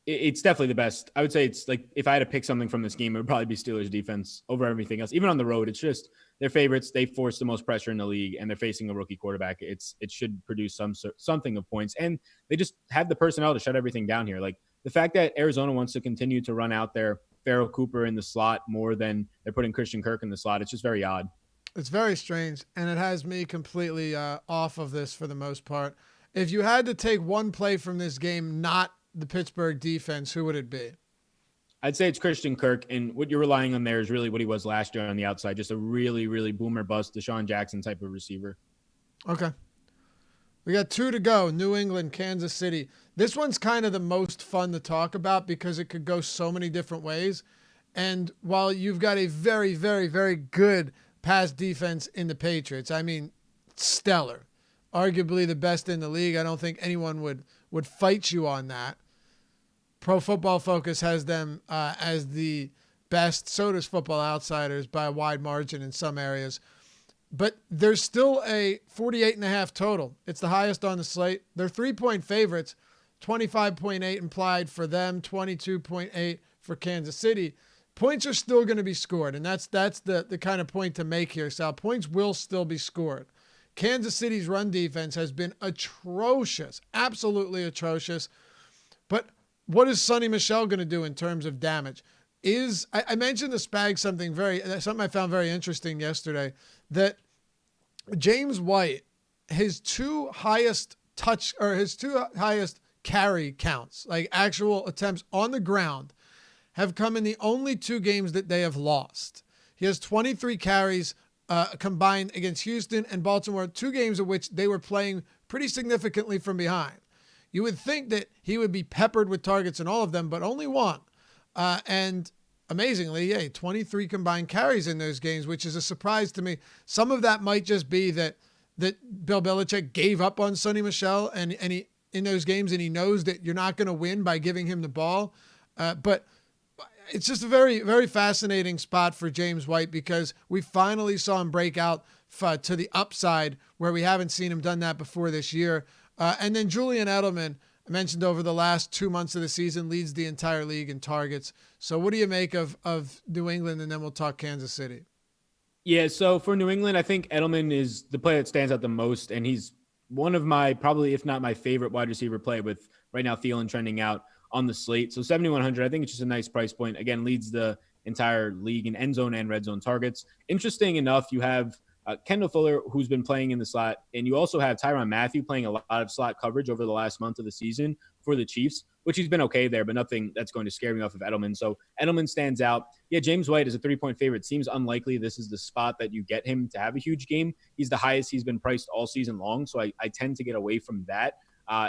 it's definitely the best. I would say it's like if I had to pick something from this game, it would probably be Steelers defense over everything else. Even on the road, it's just they're favorites. They force the most pressure in the league, and they're facing a rookie quarterback. It should produce something of points, and they just have the personnel to shut everything down here. Like the fact that Arizona wants to continue to run out their Farrell Cooper in the slot more than they're putting Christian Kirk in the slot. It's just very odd. It's very strange, and it has me completely off of this for the most part. If you had to take one play from this game, not the Pittsburgh defense, who would it be? I'd say it's Christian Kirk, and what you're relying on there is really what he was last year on the outside, just a really, really boomer bust, Deshaun Jackson type of receiver. Okay. We got 2 to go, New England, Kansas City. This one's kind of the most fun to talk about because it could go so many different ways. And while you've got a very, very, very good pass defense in the Patriots, I mean, stellar, arguably the best in the league. I don't think anyone would fight you on that. Pro Football Focus has them as the best. So does Football Outsiders by a wide margin in some areas. But there's still a 48.5 total. It's the highest on the slate. They're 3-point favorites, 25.8 implied for them, 22.8 for Kansas City. Points are still going to be scored, and that's the kind of point to make here, Sal. Points will still be scored. Kansas City's run defense has been atrocious, absolutely atrocious. But what is Sonny Michel going to do in terms of damage? I mentioned the Spag something I found very interesting yesterday, that James White, his 2 highest carry counts, like actual attempts on the ground, have come in the only 2 games that they have lost. He has 23 carries combined against Houston and Baltimore, 2 games of which they were playing pretty significantly from behind. You would think that he would be peppered with targets in all of them, but only 1. And amazingly, 23 combined carries in those games, which is a surprise to me. Some of that might just be that Bill Belichick gave up on Sonny Michel and he in those games, and he knows that you're not going to win by giving him the ball. But it's just a very, very fascinating spot for James White because we finally saw him break out to the upside where we haven't seen him done that before this year. And then Julian Edelman, I mentioned over the last 2 months of the season, leads the entire league in targets. So what do you make of New England? And then we'll talk Kansas City. Yeah, so for New England, I think Edelman is the player that stands out the most, and he's one of my, probably if not my favorite wide receiver play, with right now Thielen trending out on the slate. So 7,100, I think it's just a nice price point. Again, leads the entire league in end zone and red zone targets. Interesting enough, you have Kendall Fuller, who's been playing in the slot, and you also have Tyrann Mathieu playing a lot of slot coverage over the last month of the season for the Chiefs, which he's been okay there, but nothing that's going to scare me off of Edelman. So Edelman stands out. Yeah, James White is a 3-point favorite. Seems unlikely this is the spot that you get him to have a huge game. He's the highest he's been priced all season long, so I tend to get away from that.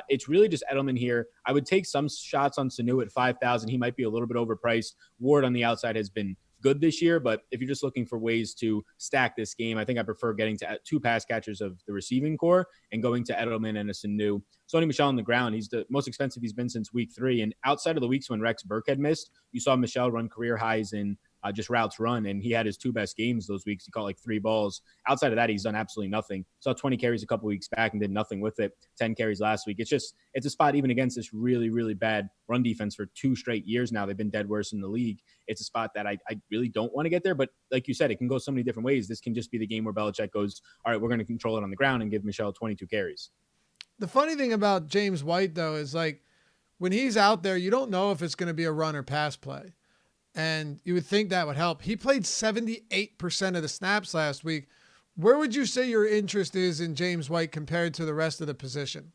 It's really just Edelman here. I would take some shots on Sanu at 5,000. He might be a little bit overpriced. Ward on the outside has been good this year, but if you're just looking for ways to stack this game, I think I prefer getting to 2 pass catchers of the receiving core and going to Edelman and a Sanu. Sony Michel on the ground, he's the most expensive he's been since week 3. And outside of the weeks when Rex Burkhead missed, you saw Michel run career highs in just routes run, and he had his 2 best games those weeks. He caught like 3 balls. Outside of that, he's done absolutely nothing. Saw 20 carries a couple weeks back and did nothing with it. 10 carries last week. It's a spot even against this really, really bad run defense for 2 straight years now. They've been dead worse in the league. It's a spot that I really don't want to get there, but like you said, it can go so many different ways. This can just be the game where Belichick goes, all right, we're going to control it on the ground and give Michel 22 carries. The funny thing about James White, though, is like when he's out there, you don't know if it's going to be a run or pass play. And you would think that would help. He played 78% of the snaps last week. Where would you say your interest is in James White compared to the rest of the position?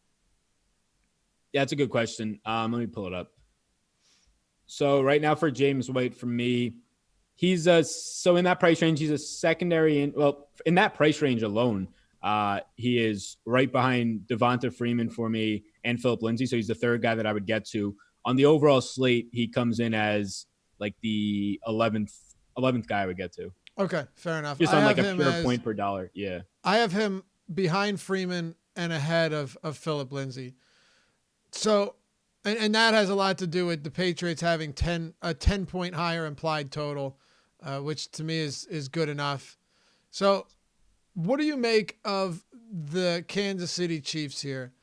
Yeah, that's a good question. Let me pull it up. So right now for James White, for me, he's so in that price range, he's a secondary. In that price range alone, he is right behind Devonta Freeman for me and Philip Lindsay. So he's the third guy that I would get to. On the overall slate, he comes in as like the 11th guy I would get to. Okay, fair enough. Just on like a pure point per dollar. Yeah. I have him behind Freeman and ahead of Philip Lindsay. So, and that has a lot to do with the Patriots having a 10-point higher implied total, which to me is good enough. So what do you make of the Kansas City Chiefs here?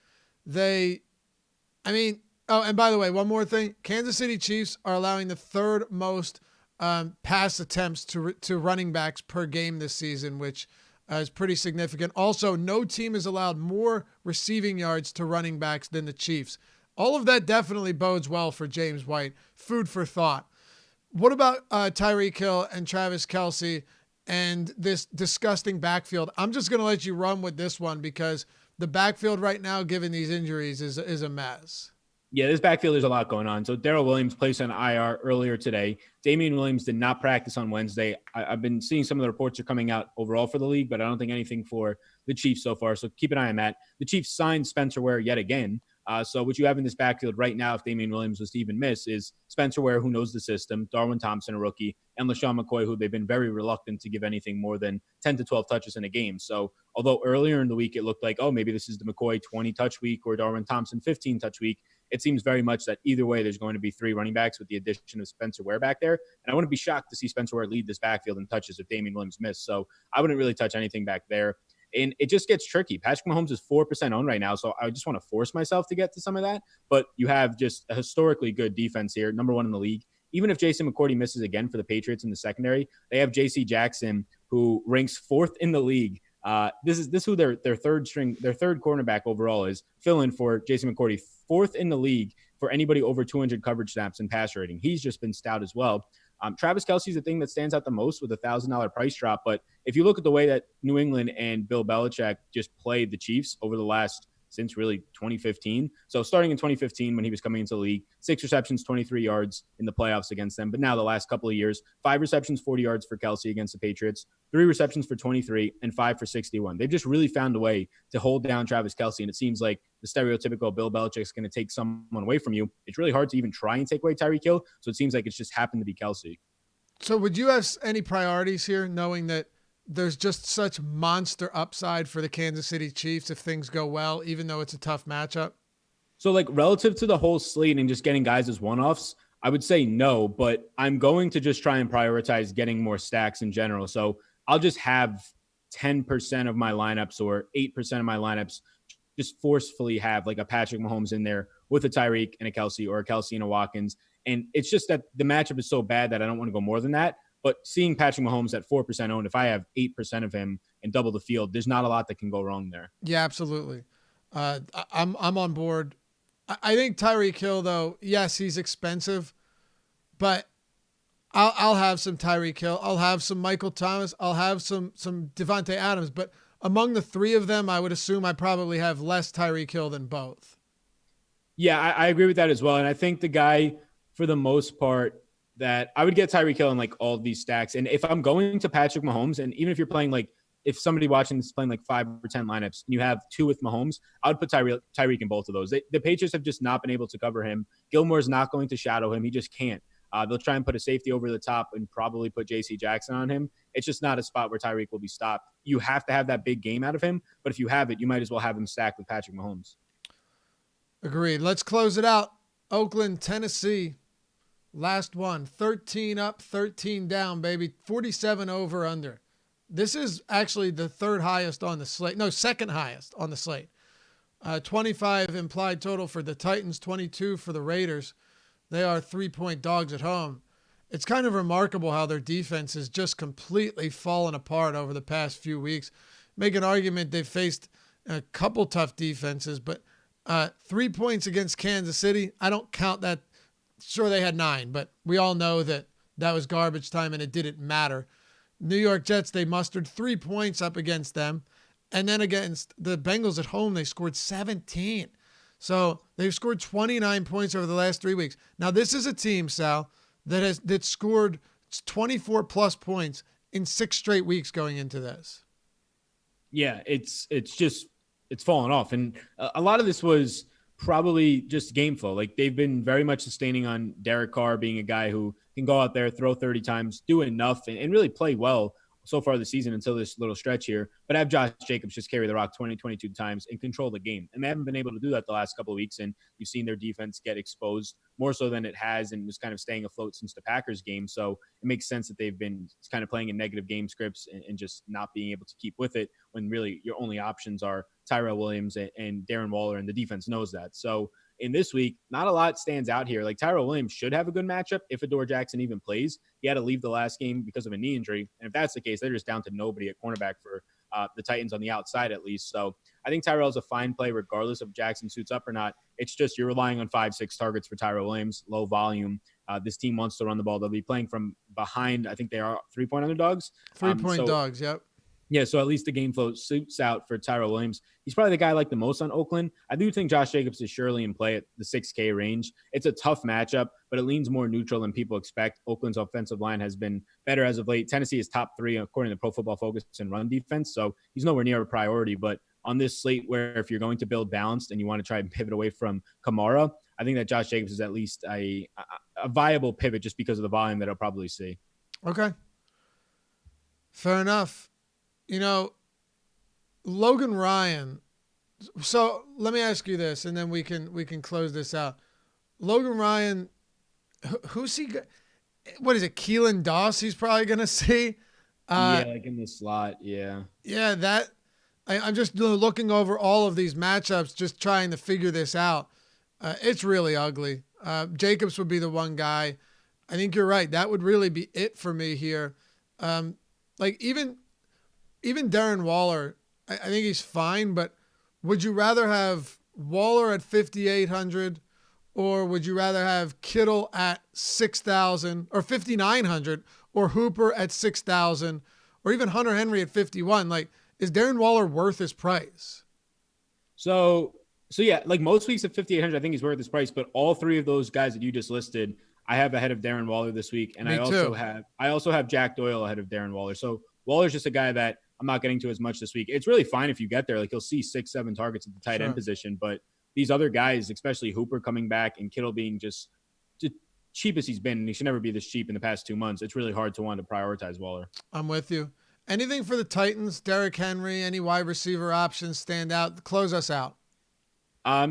Oh, and by the way, one more thing. Kansas City Chiefs are allowing the 3rd most pass attempts to running backs per game this season, which is pretty significant. Also, no team has allowed more receiving yards to running backs than the Chiefs. All of that definitely bodes well for James White. Food for thought. What about Tyreek Hill and Travis Kelce and this disgusting backfield? I'm just going to let you run with this one because the backfield right now, given these injuries, is a mess. Yeah, this backfield, there's a lot going on. So Darrell Williams placed on IR earlier today. Damian Williams did not practice on Wednesday. I've been seeing some of the reports are coming out overall for the league, but I don't think anything for the Chiefs so far. So keep an eye on that. The Chiefs signed Spencer Ware yet again. So what you have in this backfield right now, if Damian Williams was to even miss, is Spencer Ware, who knows the system, Darwin Thompson, a rookie, and LaShawn McCoy, who they've been very reluctant to give anything more than 10 to 12 touches in a game. So although earlier in the week it looked like, oh, maybe this is the McCoy 20-touch week or Darwin Thompson 15-touch week, it seems very much that either way there's going to be 3 running backs with the addition of Spencer Ware back there. And I wouldn't be shocked to see Spencer Ware lead this backfield in touches if Damian Williams missed. So I wouldn't really touch anything back there. And it just gets tricky. Patrick Mahomes is 4% owned right now, so I just want to force myself to get to some of that. But you have just a historically good defense here, number 1 in the league. Even if Jason McCourty misses again for the Patriots in the secondary, they have J.C. Jackson, who ranks 4th in the league. This is who their third cornerback overall is, fill in for Jason McCourty, 4th in the league for anybody over 200 coverage snaps and pass rating. He's just been stout as well. Travis Kelce is the thing that stands out the most with a $1,000 price drop. But if you look at the way that New England and Bill Belichick just played the Chiefs over the last since really 2015. So starting in 2015 when he was coming into the league, 6 receptions, 23 yards in the playoffs against them. But now the last couple of years, 5 receptions, 40 yards for Kelce against the Patriots, 3 receptions for 23 and 5 for 61. They've just really found a way to hold down Travis Kelce. And it seems like the stereotypical Bill Belichick's going to take someone away from you. It's really hard to even try and take away Tyreek Hill. So it seems like it's just happened to be Kelce. So would you have any priorities here, knowing that there's just such monster upside for the Kansas City Chiefs if things go well, even though it's a tough matchup? So like relative to the whole slate and just getting guys as one-offs, I would say no, but I'm going to just try and prioritize getting more stacks in general. So I'll just have 10% of my lineups or 8% of my lineups just forcefully have like a Patrick Mahomes in there with a Tyreke and a Kelce, or a Kelce and a Watkins. And it's just that the matchup is so bad that I don't want to go more than that. But seeing Patrick Mahomes at 4% owned, if I have 8% of him and double the field, there's not a lot that can go wrong there. Yeah, absolutely. I'm on board. I think Tyreek Hill, though, yes, he's expensive, but I'll have some Tyreek Hill. I'll have some Michael Thomas. I'll have some Davante Adams. But among the three of them, I would assume I probably have less Tyreek Hill than both. Yeah, I agree with that as well. And I think the guy, for the most part, that I would get Tyreek Hill in like all of these stacks. And if I'm going to Patrick Mahomes, and even if you're playing like, if somebody watching this is playing like 5 or 10 lineups and you have 2 with Mahomes, I would put Tyreek in both of those. The Patriots have just not been able to cover him. Gilmore's not going to shadow him. He just can't. They'll try and put a safety over the top and probably put J.C. Jackson on him. It's just not a spot where Tyreek will be stopped. You have to have that big game out of him, but if you have it, you might as well have him stacked with Patrick Mahomes. Agreed. Let's close it out. Oakland, Tennessee. Last one. 13 up, 13 down, baby. 47 over under. This is actually the third highest on the slate. No, second highest on the slate. 25 implied total for the Titans, 22 for the Raiders. They are 3-point dogs at home. It's kind of remarkable how their defense has just completely fallen apart over the past few weeks. Make an argument they've faced a couple tough defenses, but 3 points against Kansas City, I don't count that. Sure, they had 9, but we all know that was garbage time and it didn't matter. New York Jets, they mustered 3 points up against them. And then against the Bengals at home, they scored 17. So they've scored 29 points over the last 3 weeks. Now, this is a team, Sal, that scored 24 plus points in 6 straight weeks going into this. Yeah, it's fallen off. And a lot of this was probably just game flow. Like, they've been very much sustaining on Derek Carr being a guy who can go out there, throw 30 times, do enough, and really play well so far this season until this little stretch here, but have Josh Jacobs just carry the rock 22 times and control the game. And they haven't been able to do that the last couple of weeks, and you've seen their defense get exposed more so than it has and was kind of staying afloat since the Packers game. So it makes sense that they've been kind of playing in negative game scripts and just not being able to keep with it when really your only options are Tyra Williams and Darren Waller, and the defense knows that. So in this week, not a lot stands out here. Like, Tyra Williams should have a good matchup if Adore Jackson even plays. He had to leave the last game because of a knee injury. And if that's the case, they're just down to nobody at cornerback for the Titans on the outside, at least. So I think Tyrell's a fine play regardless of Jackson suits up or not. It's just you're relying on 5-6 targets for Tyra Williams, low volume. This team wants to run the ball. They'll be playing from behind. I think they are 3-point underdogs. 3-point dogs, yep. Yeah, so at least the game flow suits out for Tyra Williams. He's probably the guy I like the most on Oakland. I do think Josh Jacobs is surely in play at the 6K range. It's a tough matchup, but it leans more neutral than people expect. Oakland's offensive line has been better as of late. Tennessee is top 3 according to Pro Football Focus in run defense, so he's nowhere near a priority. But on this slate where if you're going to build balanced and you want to try and pivot away from Kamara, I think that Josh Jacobs is at least a viable pivot just because of the volume that I'll probably see. Okay. Fair enough. You know, Logan Ryan. So let me ask you this, and then we can close this out. Logan Ryan, who's he? What is it? Keelan Doss? He's probably gonna see. Yeah, like in the slot. Yeah. Yeah, that. I'm just looking over all of these matchups, just trying to figure this out. It's really ugly. Jacobs would be the one guy. I think you're right. That would really be it for me here. Like even Darren Waller, I think he's fine, but would you rather have Waller at 5,800 or would you rather have Kittle at 6,000 or 5,900 or Hooper at 6,000 or even Hunter Henry at 51? Like, is Darren Waller worth his price? So yeah, like most weeks at 5,800, I think he's worth his price, but all 3 of those guys that you just listed, I have ahead of Darren Waller this week. And I also have Jack Doyle ahead of Darren Waller. So Waller's just a guy that I'm not getting to as much this week. It's really fine if you get there. Like, you'll see 6-7 targets at the tight end position, but these other guys, especially Hooper coming back and Kittle being just cheap as he's been, and he should never be this cheap in the past 2 months, it's really hard to want to prioritize Waller. I'm with you. Anything for the Titans? Derrick Henry, any wide receiver options stand out? Close us out.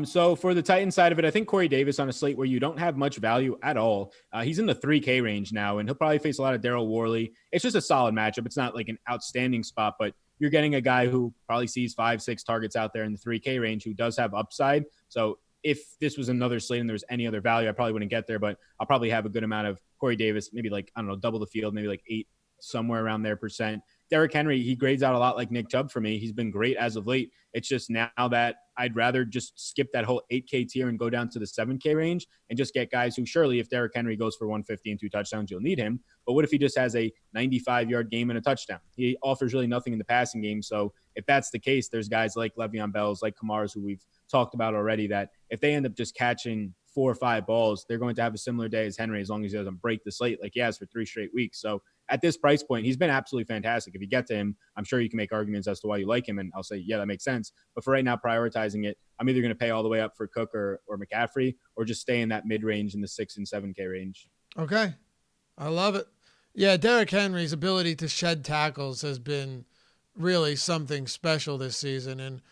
So for the Titans side of it, I think Corey Davis on a slate where you don't have much value at all. He's in the 3K range now, and he'll probably face a lot of Daryl Worley. It's just a solid matchup. It's not like an outstanding spot, but you're getting a guy who probably sees 5-6 targets out there in the 3K range who does have upside. So if this was another slate and there was any other value, I probably wouldn't get there, but I'll probably have a good amount of Corey Davis, maybe like, I don't know, double the field, maybe like 8, somewhere around there percent. Derrick Henry, he grades out a lot like Nick Chubb for me. He's been great as of late. It's just now that I'd rather just skip that whole 8K tier and go down to the 7K range and just get guys who, surely if Derrick Henry goes for 150 and 2 touchdowns, you'll need him. But what if he just has a 95-yard game and a touchdown? He offers really nothing in the passing game. So if that's the case, there's guys like Le'Veon Bell's, like Kamara's, who we've talked about already, that if they end up just catching 4 or 5 balls, they're going to have a similar day as Henry, as long as he doesn't break the slate like he has for 3 straight weeks. So at this price point, he's been absolutely fantastic. If you get to him, I'm sure you can make arguments as to why you like him, and I'll say, yeah, that makes sense. But for right now, prioritizing it, I'm either going to pay all the way up for Cook or McCaffrey, or just stay in that mid-range in the 6 and 7K range. Okay. I love it. Yeah, Derrick Henry's ability to shed tackles has been really something special this season. And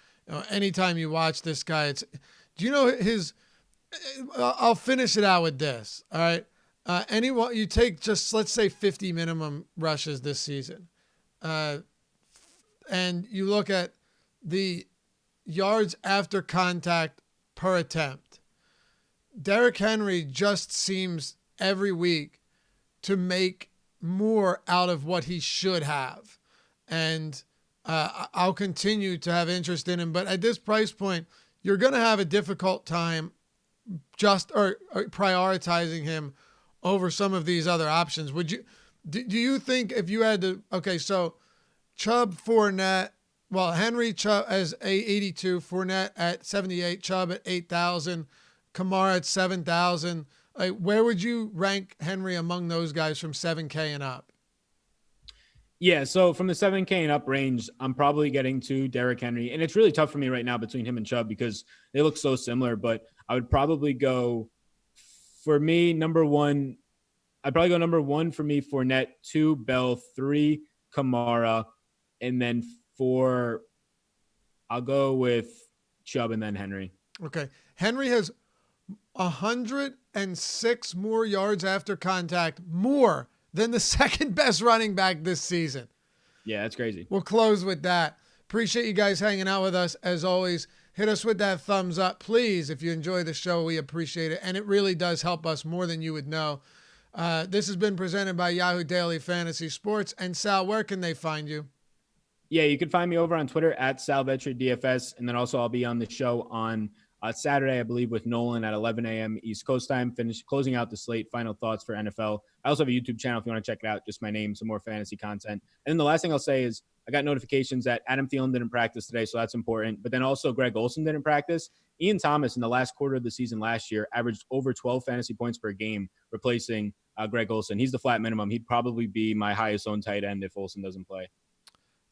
anytime you watch this guy, do you know his – I'll finish it out with this, all right? Anyone you take just, let's say, 50 minimum rushes this season, and you look at the yards after contact per attempt. Derrick Henry just seems every week to make more out of what he should have. And I'll continue to have interest in him. But at this price point, you're going to have a difficult time or prioritizing him over some of these other options. Do you think if you had to, okay, so Chubb, Fournette, well, Henry, Chubb as 82, Fournette at 78, Chubb at 8,000, Kamara at 7,000. Like, where would you rank Henry among those guys from 7K and up? Yeah, so from the 7K and up range, I'm probably getting to Derrick Henry. And it's really tough for me right now between him and Chubb because they look so similar. But I would probably go, for me, number one, I'd probably go number 1 for me, Fournette, 2, Bell, 3, Kamara, and then 4, I'll go with Chubb and then Henry. Okay. Henry has 106 more yards after contact, more than the second best running back this season. Yeah, that's crazy. We'll close with that. Appreciate you guys hanging out with us. As always, hit us with that thumbs up. Please, if you enjoy the show, we appreciate it. And it really does help us more than you would know. This has been presented by Yahoo Daily Fantasy Sports. And Sal, where can they find you? Yeah, you can find me over on Twitter at SalVetriDFS. And then also I'll be on the show on Saturday, I believe, with Nolan at 11 a.m. East Coast time, closing out the slate, final thoughts for NFL. I also have a YouTube channel if you want to check it out, just my name, some more fantasy content. And then the last thing I'll say is I got notifications that Adam Thielen didn't practice today, so that's important. But then also Greg Olson didn't practice. Ian Thomas in the last quarter of the season last year averaged over 12 fantasy points per game, replacing Greg Olson. He's the flat minimum. He'd probably be my highest owned tight end if Olson doesn't play.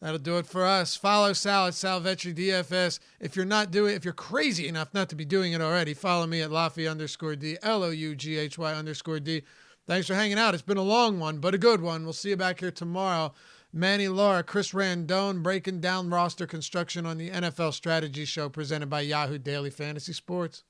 That'll do it for us. Follow Sal at SalVetriDFS. If you're crazy enough not to be doing it already, follow me at Laffy_D, LOUGHY_D. Thanks for hanging out. It's been a long one, but a good one. We'll see you back here tomorrow. Manny Laura, Chris Randone, breaking down roster construction on the NFL Strategy Show presented by Yahoo Daily Fantasy Sports.